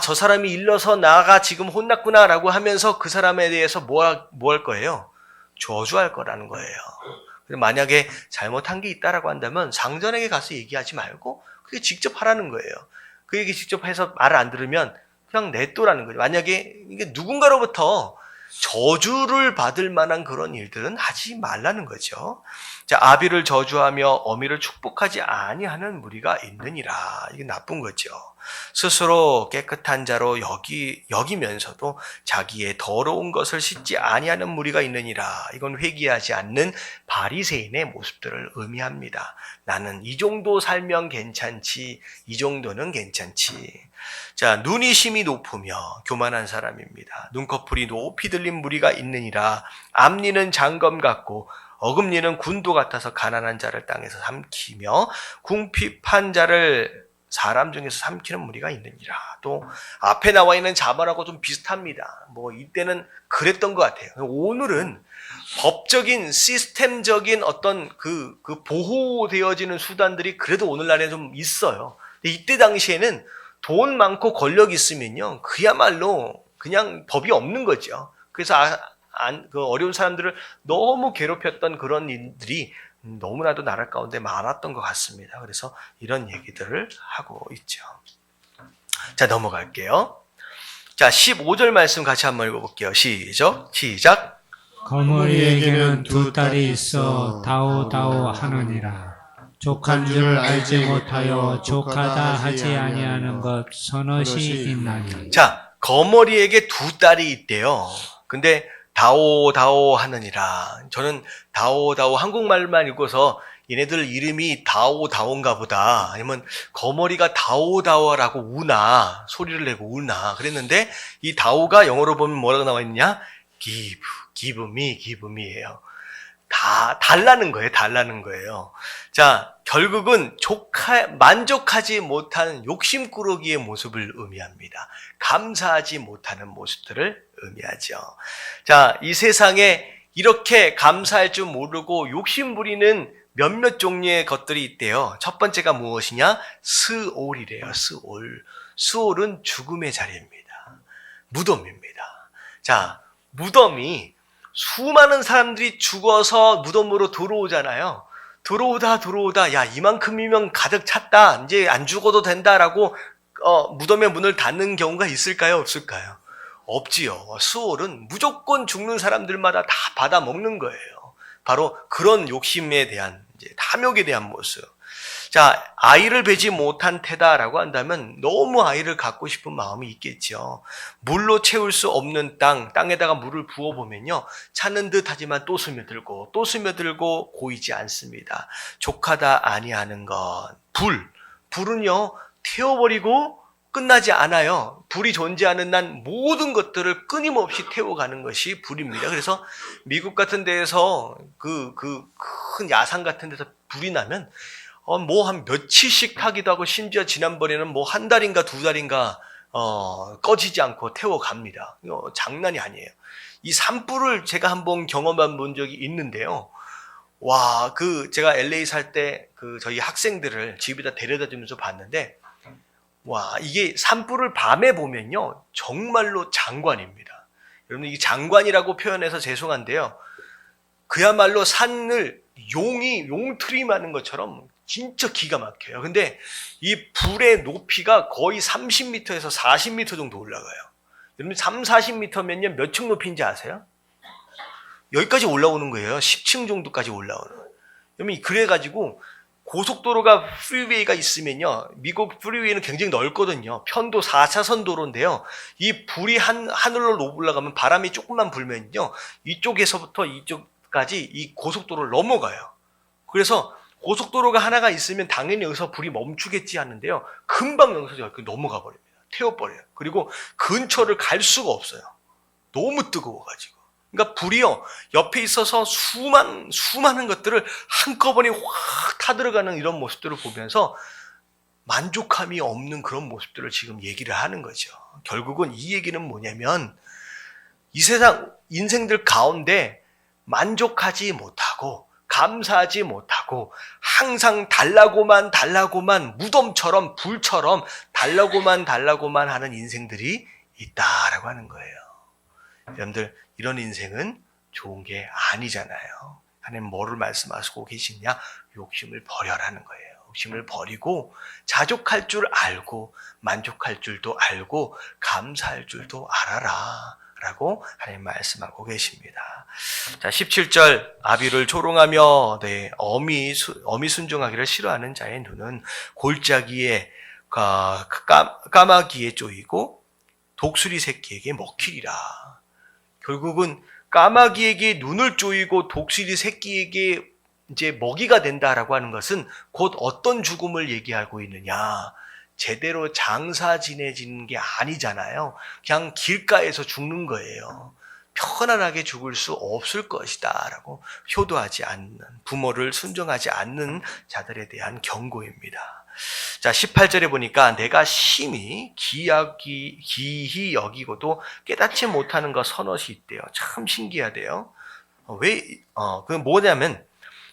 저 사람이 일러서 나가 지금 혼났구나라고 하면서 그 사람에 대해서 뭐 할 거예요? 저주할 거라는 거예요. 만약에 잘못한 게 있다라고 한다면 상전에게 가서 얘기하지 말고 그게 직접 하라는 거예요. 그 얘기 직접 해서 말을 안 들으면 그냥 냅두라는 거죠. 만약에 이게 누군가로부터 저주를 받을 만한 그런 일들은 하지 말라는 거죠. 자, 아비를 저주하며 어미를 축복하지 아니하는 무리가 있느니라. 이게 나쁜 거죠. 스스로 깨끗한 자로 여기면서도 자기의 더러운 것을 씻지 아니하는 무리가 있느니라. 이건 회개하지 않는 바리새인의 모습들을 의미합니다. 나는 이 정도 살면 괜찮지, 이 정도는 괜찮지. 자, 눈이 심히 높으며 교만한 사람입니다. 눈꺼풀이 높이 들린 무리가 있느니라. 앞니는 장검 같고 어금니는 군도 같아서 가난한 자를 땅에서 삼키며 궁핍한 자를 사람 중에서 삼키는 무리가 있느니라. 또 앞에 나와 있는 자문하고 좀 비슷합니다. 이때는 그랬던 것 같아요. 오늘은 법적인 시스템적인 어떤 그 보호되어지는 수단들이 그래도 오늘날에 좀 있어요. 근데 이때 당시에는 돈 많고 권력 있으면요, 그야말로 그냥 법이 없는 거죠. 그래서 그 어려운 사람들을 너무 괴롭혔던 그런 일들이 너무나도 나라 가운데 많았던 것 같습니다. 그래서 이런 얘기들을 하고 있죠. 자, 넘어갈게요. 자, 15절 말씀 같이 한번 읽어볼게요. 시작. 거머리에게는 두 딸이 있어 다오다오 하느니라. 족한 줄 알지 못하여 족하다 하지 아니하는 것 서너시 있나니. 자, 거머리에게 두 딸이 있대요. 근데 다오 하느니라. 저는 다오 한국말만 읽어서 얘네들 이름이 다오인가 보다. 아니면 거머리가 다오라고 우나, 소리를 내고 우나 그랬는데, 이 다오가 영어로 보면 뭐라고 나와 있냐? give me예요. 달라는 거예요. 자, 결국은 만족하지 못하는 욕심꾸러기의 모습을 의미합니다. 감사하지 못하는 모습들을 의미하죠. 자, 이 세상에 이렇게 감사할 줄 모르고 욕심 부리는 몇몇 종류의 것들이 있대요. 첫 번째가 무엇이냐? 스올이래요. 스올은 죽음의 자리입니다. 무덤입니다. 자, 무덤이 수많은 사람들이 죽어서 무덤으로 들어오잖아요. 들어오다 야, 이만큼이면 가득 찼다. 이제 안 죽어도 된다라고 무덤의 문을 닫는 경우가 있을까요? 없을까요? 없지요. 수올은 무조건 죽는 사람들마다 다 받아 먹는 거예요. 바로 그런 욕심에 대한, 이제 탐욕에 대한 모습. 자, 아이를 뵈지 못한 태다라고 한다면 너무 아이를 갖고 싶은 마음이 있겠죠. 물로 채울 수 없는 땅에다가 물을 부어보면요, 차는 듯 하지만 또 스며들고 고이지 않습니다. 족하다 아니하는 것. 불은요, 태워버리고 끝나지 않아요. 불이 존재하는 난 모든 것들을 끊임없이 태워가는 것이 불입니다. 그래서 미국 같은 데에서 그 큰 야산 같은 데서 불이 나면 뭐 한 며칠씩 하기도 하고, 심지어 지난번에는 뭐 한 달인가 두 달인가 꺼지지 않고 태워갑니다. 장난이 아니에요. 이 산불을 제가 한번 경험한 본 적이 있는데요. 와, 제가 LA 살 때 저희 학생들을 집에다 데려다 주면서 봤는데, 와, 이게 산불을 밤에 보면요, 정말로 장관입니다. 여러분, 이게 장관이라고 표현해서 죄송한데요, 그야말로 산을 용트리 마는 것처럼 진짜 기가 막혀요. 근데 이 불의 높이가 거의 30m에서 40m 정도 올라가요. 여러분, 40m면요 몇 층 높이인지 아세요? 여기까지 올라오는 거예요. 10층 정도까지 올라오는. 여러분, 그래가지고 고속도로가 프리웨이가 있으면요, 미국 프리웨이는 굉장히 넓거든요. 편도 4차선 도로인데요, 이 불이 하늘로 올라가면, 바람이 조금만 불면요, 이쪽에서부터 이쪽까지 이 고속도로를 넘어가요. 그래서 고속도로가 하나가 있으면 당연히 여기서 불이 멈추겠지 하는데요, 금방 여기서 이렇게 넘어가 버립니다. 태워버려요. 그리고 근처를 갈 수가 없어요. 너무 뜨거워가지고. 그러니까 불이요, 옆에 있어서 수많은 것들을 한꺼번에 확 타들어가는 이런 모습들을 보면서 만족함이 없는 그런 모습들을 지금 얘기를 하는 거죠. 결국은 이 얘기는 뭐냐면, 이 세상 인생들 가운데 만족하지 못하고 감사하지 못하고 항상 달라고만 무덤처럼 불처럼 달라고만 하는 인생들이 있다라고 하는 거예요. 여러분들, 이런 인생은 좋은 게 아니잖아요. 하나님 뭐를 말씀하시고 계시냐? 욕심을 버려라는 거예요. 욕심을 버리고 자족할 줄 알고 만족할 줄도 알고 감사할 줄도 알아라 라고 하나님 말씀하고 계십니다. 자, 17절, 아비를 조롱하며 어미 순종하기를 싫어하는 자의 눈은 골짜기에 까마귀에 쪼이고 독수리 새끼에게 먹히리라. 결국은 까마귀에게 눈을 쪼이고 독수리 새끼에게 이제 먹이가 된다라고 하는 것은 곧 어떤 죽음을 얘기하고 있느냐? 제대로 장사 지내지는 게 아니잖아요. 그냥 길가에서 죽는 거예요. 편안하게 죽을 수 없을 것이다 라고 효도하지 않는, 부모를 순종하지 않는 자들에 대한 경고입니다. 자, 18절에 보니까 내가 심히 기히 여기고도 깨닫지 못하는 것 서너시 있대요. 참 신기하대요. 그 뭐냐면,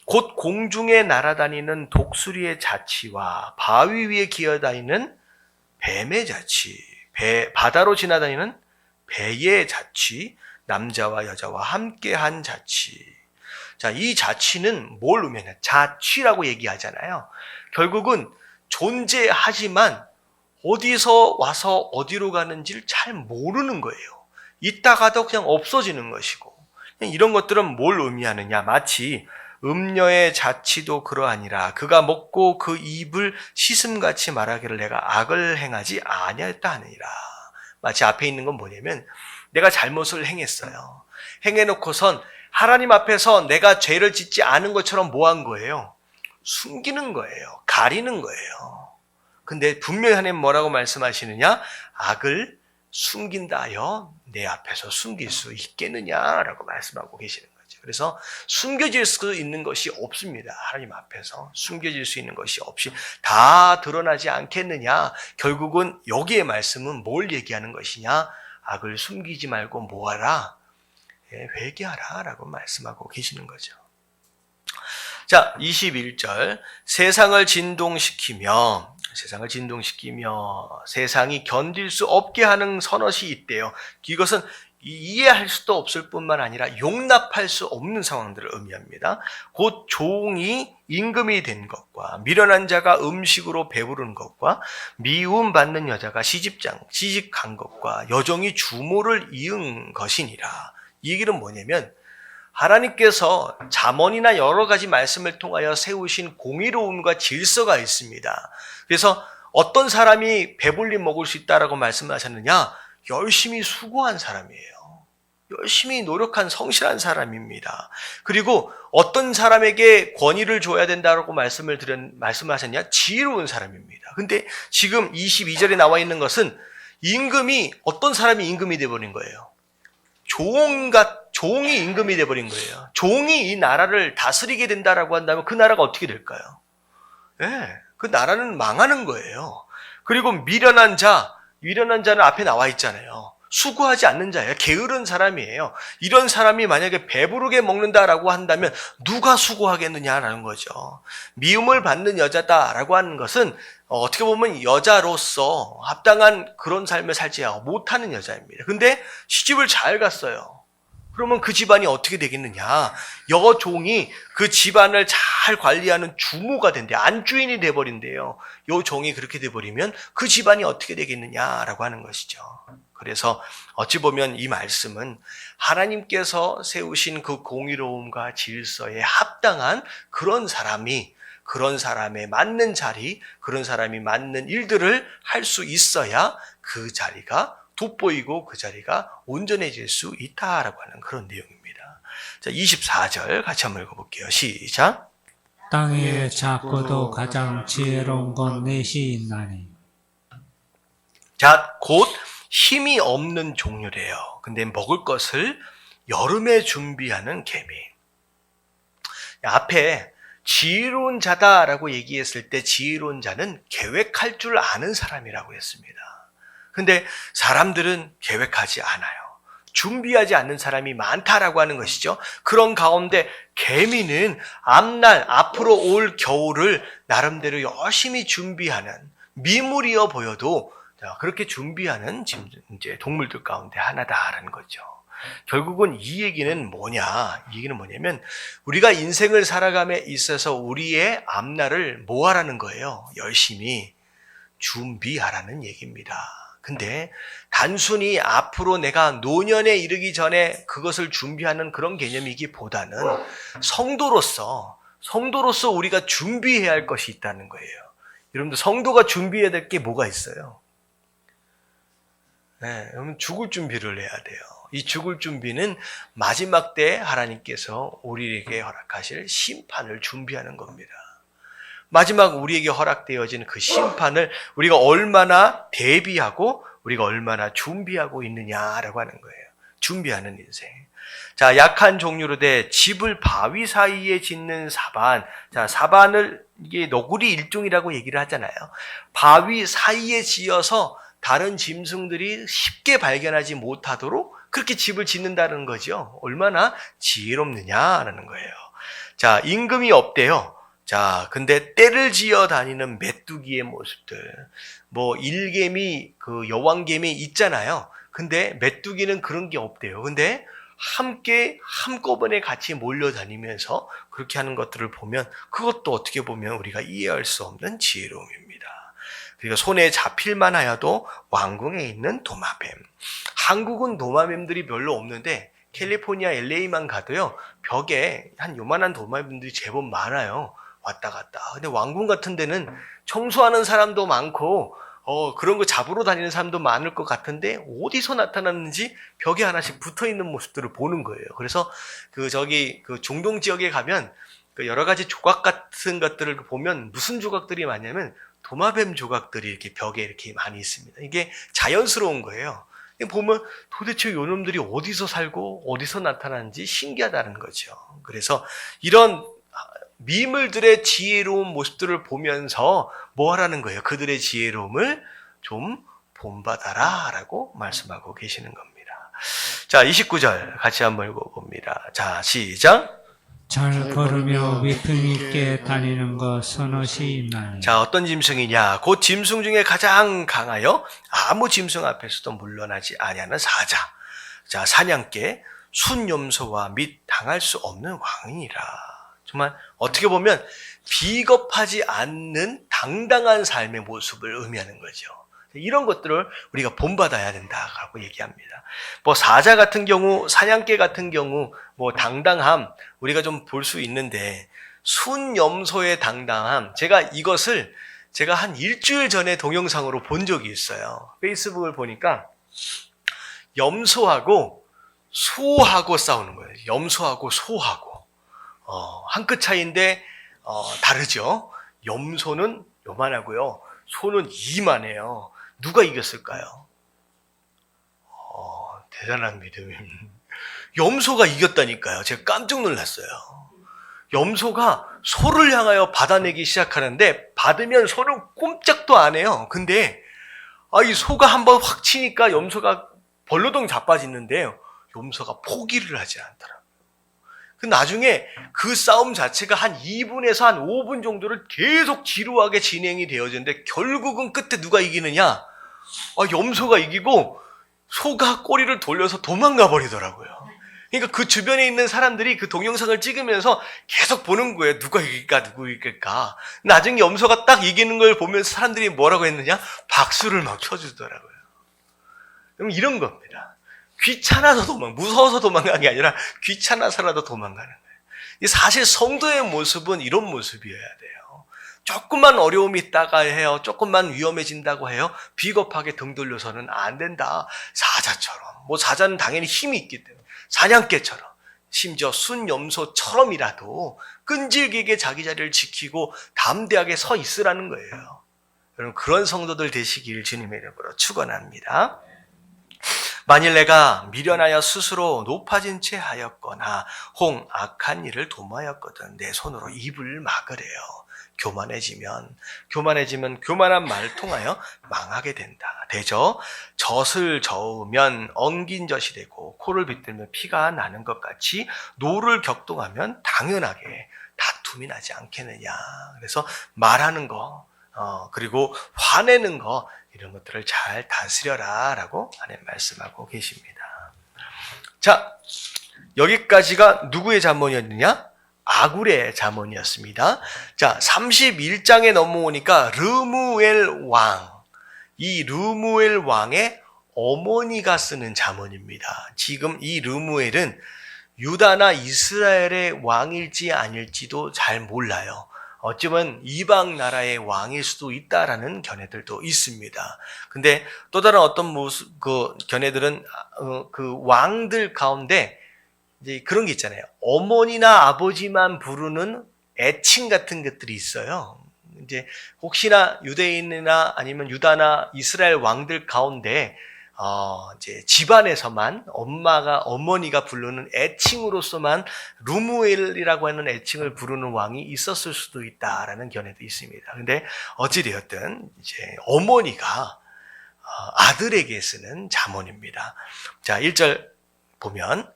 곧 공중에 날아다니는 독수리의 자치와 바위 위에 기어다니는 뱀의 자치, 바다로 지나다니는 배의 자치, 남자와 여자와 함께한 자치. 자, 이 자치는 뭘 의미하냐? 자취라고 얘기하잖아요. 결국은 존재하지만 어디서 와서 어디로 가는지를 잘 모르는 거예요. 있다가도 그냥 없어지는 것이고. 이런 것들은 뭘 의미하느냐? 마치 음녀의 자치도 그러하니라. 그가 먹고 그 입을 씻음같이 말하기를 내가 악을 행하지 아니하였다 하느니라. 마치 앞에 있는 건 뭐냐면 내가 잘못을 행했어요. 행해놓고선 하나님 앞에서 내가 죄를 짓지 않은 것처럼 뭐 한 거예요? 숨기는 거예요. 가리는 거예요. 근데 분명히 하나님 뭐라고 말씀하시느냐? 악을 숨긴다 하여 내 앞에서 숨길 수 있겠느냐라고 말씀하고 계시는 거죠. 그래서 숨겨질 수 있는 것이 없습니다. 하나님 앞에서 숨겨질 수 있는 것이 없이 다 드러나지 않겠느냐. 결국은 여기에 말씀은 뭘 얘기하는 것이냐? 악을 숨기지 말고 뭐하라? 회개하라 라고 말씀하고 계시는 거죠. 자, 21절. 세상을 진동시키며 세상이 견딜 수 없게 하는 선엇이 있대요. 이것은 이해할 수도 없을 뿐만 아니라 용납할 수 없는 상황들을 의미합니다. 곧 종이 임금이 된 것과 미련한 자가 음식으로 배부른 것과 미움받는 여자가 시집간 것과 여종이 주모를 이은 것이니라. 이 얘기는 뭐냐면 하나님께서 잠언이나 여러 가지 말씀을 통하여 세우신 공의로움과 질서가 있습니다. 그래서 어떤 사람이 배불리 먹을 수 있다라고 말씀하셨느냐? 열심히 수고한 사람이에요. 열심히 노력한 성실한 사람입니다. 그리고 어떤 사람에게 권위를 줘야 된다라고 말씀하셨냐? 지혜로운 사람입니다. 근데 지금 22절에 나와 있는 것은 어떤 사람이 임금이 되어버린 거예요. 종이 임금이 되어버린 거예요. 종이 이 나라를 다스리게 된다라고 한다면 그 나라가 어떻게 될까요? 그 나라는 망하는 거예요. 그리고 미련한 자는 앞에 나와 있잖아요. 수고하지 않는 자예요. 게으른 사람이에요. 이런 사람이 만약에 배부르게 먹는다라고 한다면 누가 수고하겠느냐라는 거죠. 미움을 받는 여자다라고 하는 것은 어떻게 보면 여자로서 합당한 그런 삶을 살지 못하는 여자입니다. 근데 시집을 잘 갔어요. 그러면 그 집안이 어떻게 되겠느냐? 여종이 그 집안을 잘 관리하는 주모가 된대. 안주인이 돼버린대요. 요 종이 그렇게 돼버리면 그 집안이 어떻게 되겠느냐라고 하는 것이죠. 그래서 어찌 보면 이 말씀은 하나님께서 세우신 그 공의로움과 질서에 합당한 그런 사람에 맞는 자리, 그런 사람이 맞는 일들을 할 수 있어야 그 자리가 돋보이고 그 자리가 온전해질 수 있다라고 하는 그런 내용입니다. 자, 24절 같이 한번 읽어볼게요. 시작. 땅에 작고도 가장 지혜로운 건 넷이 있나니. 자, 곧 힘이 없는 종류래요. 근데 먹을 것을 여름에 준비하는 개미. 앞에 지혜로운 자다라고 얘기했을 때 지혜로운 자는 계획할 줄 아는 사람이라고 했습니다. 근데 사람들은 계획하지 않아요. 준비하지 않는 사람이 많다라고 하는 것이죠. 그런 가운데 개미는 앞으로 올 겨울을 나름대로 열심히 준비하는, 미물이어 보여도 그렇게 준비하는 이제 동물들 가운데 하나다라는 거죠. 결국은 이 얘기는 뭐냐? 이 얘기는 뭐냐면 우리가 인생을 살아감에 있어서 우리의 앞날을 뭐 하라는 거예요? 열심히 준비하라는 얘기입니다. 근데 단순히 앞으로 내가 노년에 이르기 전에 그것을 준비하는 그런 개념이기보다는 성도로서 우리가 준비해야 할 것이 있다는 거예요. 여러분들 성도가 준비해야 될 게 뭐가 있어요? 여러분 죽을 준비를 해야 돼요. 이 죽을 준비는 마지막 때 하나님께서 우리에게 허락하실 심판을 준비하는 겁니다. 마지막 우리에게 허락되어진 그 심판을 우리가 얼마나 대비하고 우리가 얼마나 준비하고 있느냐라고 하는 거예요. 준비하는 인생. 자, 약한 종류로 돼 집을 바위 사이에 짓는 사반. 자, 사반을 이게 너구리 일종이라고 얘기를 하잖아요. 바위 사이에 지어서 다른 짐승들이 쉽게 발견하지 못하도록 그렇게 집을 짓는다는 거죠. 얼마나 지혜롭느냐라는 거예요. 자, 임금이 없대요. 자, 근데 떼를 지어 다니는 메뚜기의 모습들. 일개미, 여왕개미 있잖아요. 근데 메뚜기는 그런 게 없대요. 근데 함께 한꺼번에 같이 몰려다니면서 그렇게 하는 것들을 보면 그것도 어떻게 보면 우리가 이해할 수 없는 지혜로움입니다. 그리고 손에 잡힐만 하여도 왕궁에 있는 도마뱀. 한국은 도마뱀들이 별로 없는데 캘리포니아 LA만 가도요, 벽에 한 요만한 도마뱀들이 제법 많아요. 왔다 갔다. 근데 왕궁 같은 데는 청소하는 사람도 많고, 그런 거 잡으러 다니는 사람도 많을 것 같은데, 어디서 나타났는지 벽에 하나씩 붙어 있는 모습들을 보는 거예요. 그래서 그 중동 지역에 가면 그 여러 가지 조각 같은 것들을 보면 무슨 조각들이 많냐면 도마뱀 조각들이 이렇게 벽에 이렇게 많이 있습니다. 이게 자연스러운 거예요. 보면 도대체 요놈들이 어디서 살고 어디서 나타나는지 신기하다는 거죠. 그래서 이런 미물들의 지혜로운 모습들을 보면서 뭐 하라는 거예요? 그들의 지혜로움을 좀 본받아라 라고 말씀하고 계시는 겁니다. 자, 29절 같이 한번 읽어봅니다. 자, 시작. 잘 걸으며 위품 있게 다니는 것 선엇이 있나니. 자, 어떤 짐승이냐? 곧 짐승 중에 가장 강하여 아무 짐승 앞에서도 물러나지 아니하는 사자. 자, 사냥개, 순염소와 및 당할 수 없는 왕이니라. 정말 어떻게 보면 비겁하지 않는 당당한 삶의 모습을 의미하는 거죠. 이런 것들을 우리가 본받아야 된다고 얘기합니다. 뭐 사자 같은 경우, 사냥개 같은 경우, 뭐 당당함 우리가 좀 볼 수 있는데, 순염소의 당당함, 이것을 제가 한 일주일 전에 동영상으로 본 적이 있어요. 페이스북을 보니까 염소하고 소하고 싸우는 거예요. 염소하고 소하고. 한 끗 차이인데 다르죠. 염소는 요만하고요. 소는 이만해요. 누가 이겼을까요? 대단한 믿음. 염소가 이겼다니까요. 제가 깜짝 놀랐어요. 염소가 소를 향하여 받아내기 시작하는데 받으면 소는 꼼짝도 안 해요. 근데 이 소가 한번 확 치니까 염소가 벌러덩 자빠지는데 염소가 포기를 하지 않더라고요. 그 나중에 그 싸움 자체가 한 2분에서 한 5분 정도를 계속 지루하게 진행이 되어지는데 결국은 끝에 누가 이기느냐? 염소가 이기고 소가 꼬리를 돌려서 도망가 버리더라고요. 그러니까 그 주변에 있는 사람들이 그 동영상을 찍으면서 계속 보는 거예요. 누가 이길까? 누구 이길까? 나중에 염소가 딱 이기는 걸 보면서 사람들이 뭐라고 했느냐? 박수를 막 쳐주더라고요. 그럼 이런 겁니다. 귀찮아서 무서워서 도망가는 게 아니라 귀찮아서라도 도망가는 거예요. 사실 성도의 모습은 이런 모습이어야 돼요. 조금만 어려움이 있다가 해요. 조금만 위험해진다고 해요. 비겁하게 등 돌려서는 안 된다. 사자처럼. 사자는 당연히 힘이 있기 때문에. 사냥개처럼. 심지어 순염소처럼이라도 끈질기게 자기 자리를 지키고 담대하게 서 있으라는 거예요. 여러분, 그런 성도들 되시길 주님의 이름으로 축원합니다. 만일 내가 미련하여 스스로 높아진 채 하였거나 혹 악한 일을 도모하였거든 내 손으로 입을 막으래요. 교만해지면 교만한 말을 통하여 망하게 된다. 되죠? 젖을 저으면 엉긴 젖이 되고 코를 비틀면 피가 나는 것 같이 노를 격동하면 당연하게 다툼이 나지 않겠느냐. 그래서 말하는 거 그리고 화내는 거 이런 것들을 잘 다스려라 라고 하나님 말씀하고 계십니다. 자, 여기까지가 누구의 잠언이었느냐? 아굴의 잠언이었습니다. 자, 31장에 넘어오니까 르무엘 왕, 이 르무엘 왕의 어머니가 쓰는 잠언입니다. 지금 이 르무엘은 유다나 이스라엘의 왕일지 아닐지도 잘 몰라요. 어쩌면 이방 나라의 왕일 수도 있다라는 견해들도 있습니다. 근데 또 다른 어떤 모습, 견해들은 그 왕들 가운데 이제 그런 게 있잖아요. 어머니나 아버지만 부르는 애칭 같은 것들이 있어요. 이제 혹시나 유대인이나 아니면 유다나 이스라엘 왕들 가운데 이제 집안에서만 어머니가 부르는 애칭으로서만 루무엘이라고 하는 애칭을 부르는 왕이 있었을 수도 있다라는 견해도 있습니다. 근데 어찌되었든 이제 어머니가 아들에게 쓰는 잠언입니다. 자, 1절 보면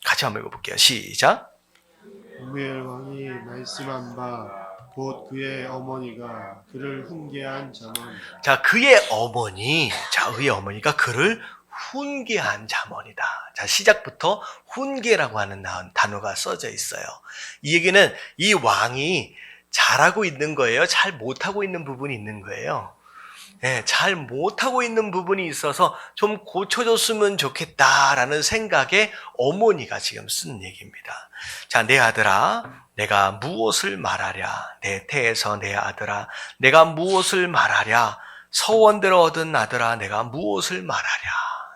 같이 한번 읽어볼게요. 시작. 르무엘 왕이 말씀한 바 곧 그의 어머니가 그를 훈계한 잠언. 자, 그의 어머니가 그를 훈계한 잠언이다. 자, 시작부터 훈계라고 하는 단어가 써져 있어요. 이 얘기는 이 왕이 잘하고 있는 거예요? 잘 못하고 있는 부분이 있는 거예요? 잘 못하고 있는 부분이 있어서 좀 고쳐줬으면 좋겠다라는 생각에 어머니가 지금 쓴 얘기입니다. 자, 내 아들아, 내가 무엇을 말하랴? 내 태에서 내 아들아, 내가 무엇을 말하랴? 서원대로 얻은 아들아, 내가 무엇을 말하랴?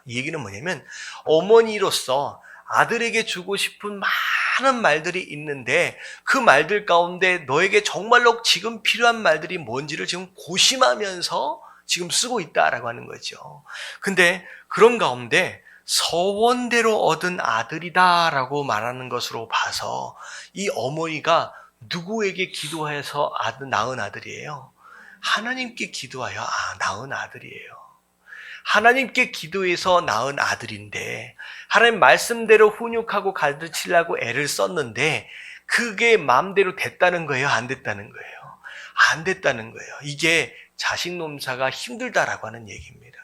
이 얘기는 뭐냐면 어머니로서 아들에게 주고 싶은 많은 말들이 있는데 그 말들 가운데 너에게 정말로 지금 필요한 말들이 뭔지를 지금 고심하면서 지금 쓰고 있다라고 하는 거죠. 근데 그런 가운데 서원대로 얻은 아들이다라고 말하는 것으로 봐서 이 어머니가 누구에게 기도해서 낳은 아들이에요? 하나님께 기도하여 낳은 아들이에요. 하나님께 기도해서 낳은 아들인데 하나님 말씀대로 훈육하고 가르치려고 애를 썼는데 그게 마음대로 됐다는 거예요? 안 됐다는 거예요? 안 됐다는 거예요. 이게 자식 농사가 힘들다라고 하는 얘기입니다.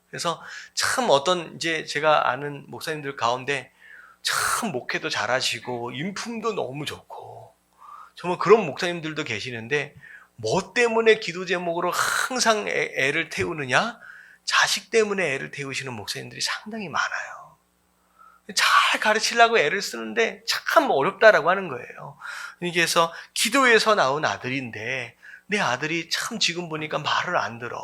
그래서 참 어떤 이제 제가 아는 목사님들 가운데 참 목회도 잘하시고 인품도 너무 좋고 정말 그런 목사님들도 계시는데 뭐 때문에 기도 제목으로 항상 애를 태우느냐? 자식 때문에 애를 태우시는 목사님들이 상당히 많아요. 잘 가르치려고 애를 쓰는데 참 어렵다라고 하는 거예요. 그래서 기도에서 나온 아들인데 내 아들이 참 지금 보니까 말을 안 들어.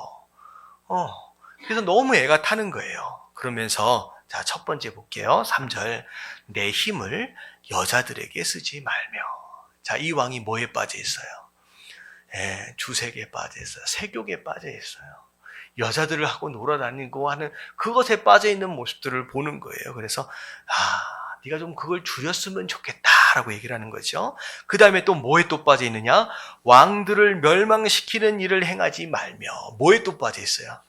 그래서 너무 애가 타는 거예요. 그러면서 자, 첫 번째 볼게요. 3절. 내 힘을 여자들에게 쓰지 말며. 자, 이 왕이 뭐에 빠져 있어요? 주색에 빠져 있어요. 색욕에 빠져 있어요. 여자들을 하고 놀아다니고 하는 그것에 빠져 있는 모습들을 보는 거예요. 그래서 네가 좀 그걸 줄였으면 좋겠다라고 얘기를 하는 거죠. 그 다음에 또 뭐에 또 빠져 있느냐? 왕들을 멸망시키는 일을 행하지 말며. 뭐에 또 빠져 있어요?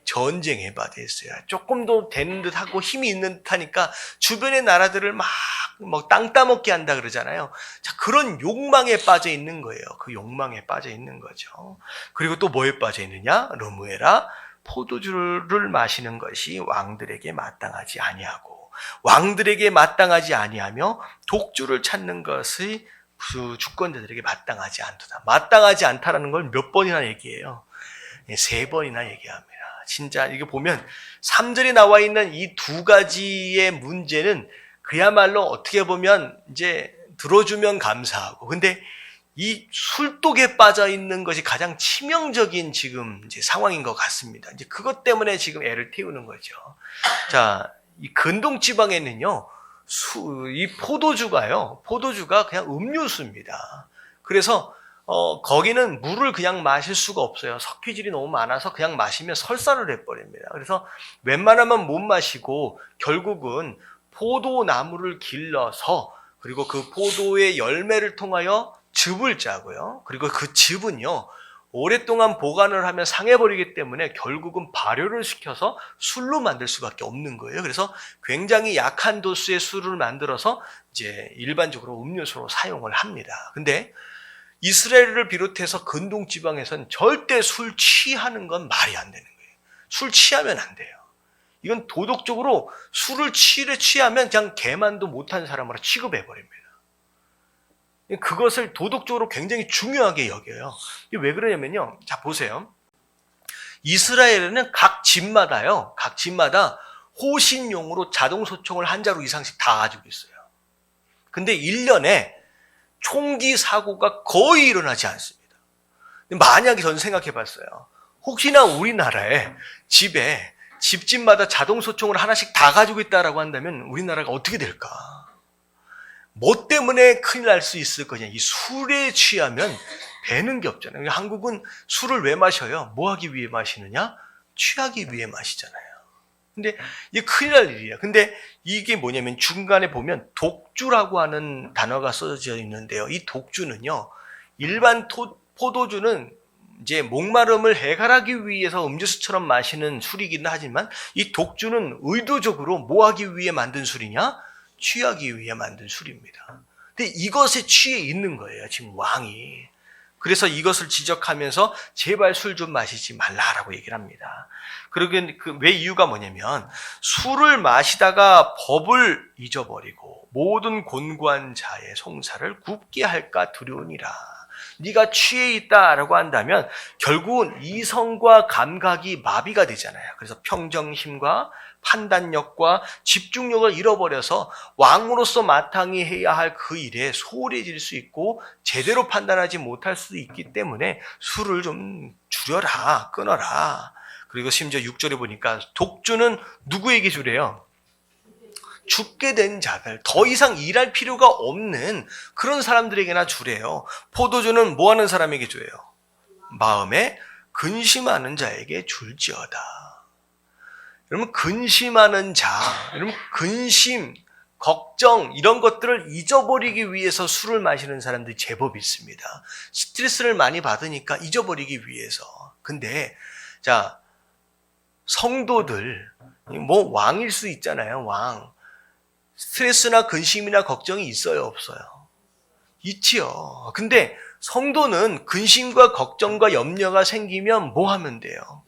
전쟁에 빠져 있어요. 조금 더 되는 듯하고 힘이 있는 듯하니까 주변의 나라들을 막 땅 따먹게 한다 그러잖아요. 자, 그런 욕망에 빠져 있는 거예요. 그 욕망에 빠져 있는 거죠. 그리고 또 뭐에 빠져 있느냐? 르무에라, 포도주를 마시는 것이 왕들에게 마땅하지 아니하고 왕들에게 마땅하지 아니하며 독주를 찾는 것이 주권자들에게 마땅하지 않도다. 마땅하지 않다라는 걸 몇 번이나 얘기해요? 3번이나 얘기합니다. 진짜 이게 보면 3절에 나와 있는 이 두 가지의 문제는 그야말로 어떻게 보면 이제 들어주면 감사하고 근데 이 술독에 빠져 있는 것이 가장 치명적인 지금 이제 상황인 것 같습니다. 이제 그것 때문에 지금 애를 태우는 거죠. 자, 이 근동 지방에는요, 이 포도주가 그냥 음료수입니다. 그래서 거기는 물을 그냥 마실 수가 없어요. 석회질이 너무 많아서 그냥 마시면 설사를 해버립니다. 그래서 웬만하면 못 마시고 결국은 포도나무를 길러서 그리고 그 포도의 열매를 통하여 즙을 짜고요. 그리고 그 즙은요, 오랫동안 보관을 하면 상해버리기 때문에 결국은 발효를 시켜서 술로 만들 수밖에 없는 거예요. 그래서 굉장히 약한 도수의 술을 만들어서 이제 일반적으로 음료수로 사용을 합니다. 근데 이스라엘을 비롯해서 근동 지방에서는 절대 술 취하는 건 말이 안 되는 거예요. 술 취하면 안 돼요. 이건 도덕적으로 술을 취하면 그냥 개만도 못한 사람으로 취급해 버립니다. 그것을 도덕적으로 굉장히 중요하게 여겨요. 이게 왜 그러냐면요. 자, 보세요. 이스라엘에는 각 집마다 호신용으로 자동소총을 한 자루 이상씩 다 가지고 있어요. 근데 1년에 총기 사고가 거의 일어나지 않습니다. 만약에 저는 생각해 봤어요. 혹시나 우리나라에 집집마다 자동소총을 하나씩 다 가지고 있다라고 한다면 우리나라가 어떻게 될까? 뭐 때문에 큰일 날 수 있을 거냐? 이 술에 취하면 되는 게 없잖아요. 한국은 술을 왜 마셔요? 뭐 하기 위해 마시느냐? 취하기 위해 마시잖아요. 근데 이게 큰일 날 일이야. 근데 이게 뭐냐면 중간에 보면 독주라고 하는 단어가 써져 있는데요. 이 독주는요, 일반 포도주는 이제 목마름을 해결하기 위해서 음료수처럼 마시는 술이긴 하지만 이 독주는 의도적으로 뭐 하기 위해 만든 술이냐? 취하기 위해 만든 술입니다. 근데 이것에 취해 있는 거예요, 지금 왕이. 그래서 이것을 지적하면서 제발 술 좀 마시지 말라라고 얘기를 합니다. 그러게 왜 이유가 뭐냐면 술을 마시다가 법을 잊어버리고 모든 곤고한 자의 송사를 굽게 할까 두려우니라. 네가 취해 있다라고 한다면 결국은 이성과 감각이 마비가 되잖아요. 그래서 평정심과 판단력과 집중력을 잃어버려서 왕으로서 마땅히 해야 할 그 일에 소홀해질 수 있고 제대로 판단하지 못할 수도 있기 때문에 술을 좀 줄여라, 끊어라. 그리고 심지어 6절에 보니까 독주는 누구에게 주래요? 죽게 된 자들, 더 이상 일할 필요가 없는 그런 사람들에게나 주래요. 포도주는 뭐 하는 사람에게 줘요? 마음에 근심하는 자에게 줄지어다. 여러분, 근심하는 자, 여러분, 근심, 걱정, 이런 것들을 잊어버리기 위해서 술을 마시는 사람들이 제법 있습니다. 스트레스를 많이 받으니까 잊어버리기 위해서. 근데, 자, 성도들, 뭐 왕일 수 있잖아요, 왕. 스트레스나 근심이나 걱정이 있어요, 없어요? 있지요. 근데 성도는 근심과 걱정과 염려가 생기면 뭐 하면 돼요?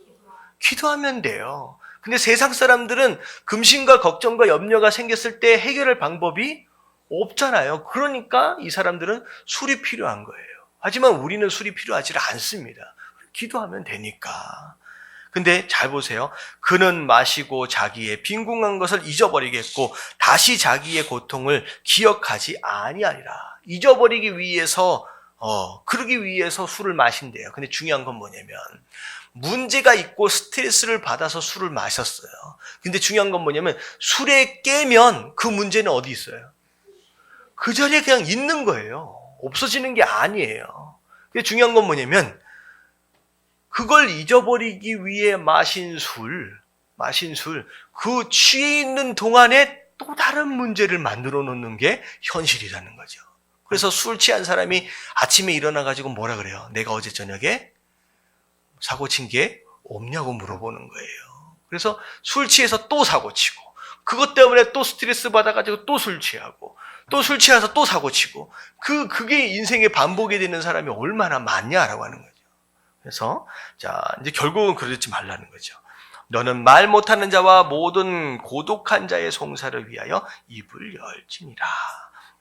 기도하면 돼요. 근데 세상 사람들은 근심과 걱정과 염려가 생겼을 때 해결할 방법이 없잖아요. 그러니까 이 사람들은 술이 필요한 거예요. 하지만 우리는 술이 필요하지 않습니다. 기도하면 되니까. 근데 잘 보세요. 그는 마시고 자기의 빈궁한 것을 잊어버리겠고 다시 자기의 고통을 기억하지 아니하리라. 잊어버리기 위해서 그러기 위해서 술을 마신대요. 근데 중요한 건 뭐냐면 문제가 있고 스트레스를 받아서 술을 마셨어요. 근데 중요한 건 뭐냐면 술에 깨면 그 문제는 어디 있어요? 그 자리에 그냥 있는 거예요. 없어지는 게 아니에요. 근데 중요한 건 뭐냐면 그걸 잊어버리기 위해 마신 술, 그 취해 있는 동안에 또 다른 문제를 만들어 놓는 게 현실이라는 거죠. 그래서 술 취한 사람이 아침에 일어나가지고 뭐라 그래요? 내가 어제 저녁에 사고 친 게 없냐고 물어보는 거예요. 그래서 술 취해서 또 사고 치고, 그것 때문에 또 스트레스 받아가지고 또 술 취하고, 또 술 취해서 또 사고 치고, 그게 인생의 반복이 되는 사람이 얼마나 많냐라고 하는 거죠. 그래서, 자, 이제 결국은 그러지 말라는 거죠. 너는 말 못하는 자와 모든 고독한 자의 송사를 위하여 입을 열지니라.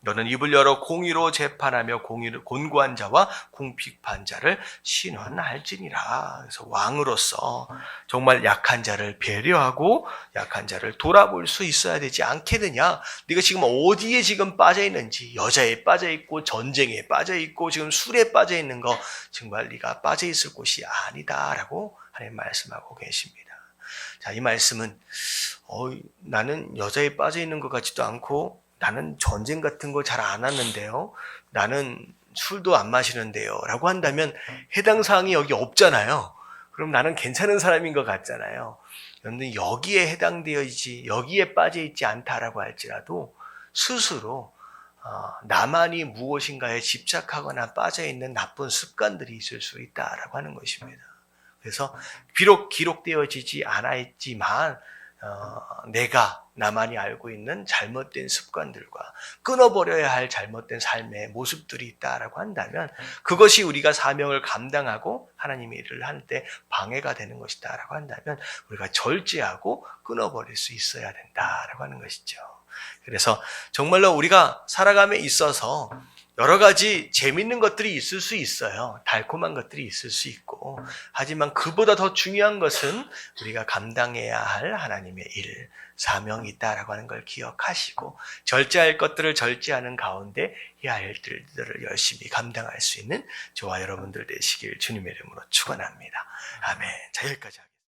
너는 입을 열어 공의로 재판하며 곤고한 자와 궁핍한 자를 신원할지니라. 그래서 왕으로서 정말 약한 자를 배려하고 약한 자를 돌아볼 수 있어야 되지 않겠느냐. 네가 지금 어디에 지금 빠져 있는지, 여자에 빠져 있고 전쟁에 빠져 있고 지금 술에 빠져 있는 거 정말 네가 빠져 있을 곳이 아니다라고 하나님 말씀하고 계십니다. 자, 이 말씀은 나는 여자에 빠져 있는 것 같지도 않고 나는 전쟁 같은 거 잘 안 하는데요. 나는 술도 안 마시는데요. 라고 한다면 해당 사항이 여기 없잖아요. 그럼 나는 괜찮은 사람인 것 같잖아요. 여러분들 여기에 해당되어 있지, 여기에 빠져 있지 않다라고 할지라도 스스로 나만이 무엇인가에 집착하거나 빠져 있는 나쁜 습관들이 있을 수 있다라고 하는 것입니다. 그래서 비록 기록되어지지 않아 있지만 내가 나만이 알고 있는 잘못된 습관들과 끊어버려야 할 잘못된 삶의 모습들이 있다라고 한다면 그것이 우리가 사명을 감당하고 하나님의 일을 할 때 방해가 되는 것이다라고 한다면 우리가 절제하고 끊어버릴 수 있어야 된다라고 하는 것이죠. 그래서 정말로 우리가 살아감에 있어서 여러 가지 재밌는 것들이 있을 수 있어요. 달콤한 것들이 있을 수 있고. 하지만 그보다 더 중요한 것은 우리가 감당해야 할 하나님의 일, 사명이 있다라고 하는 걸 기억하시고 절제할 것들을 절제하는 가운데 해야 할 일들을 열심히 감당할 수 있는 저와 여러분들 되시길 주님의 이름으로 축원합니다. 아멘. 자, 여기까지 하겠습니다.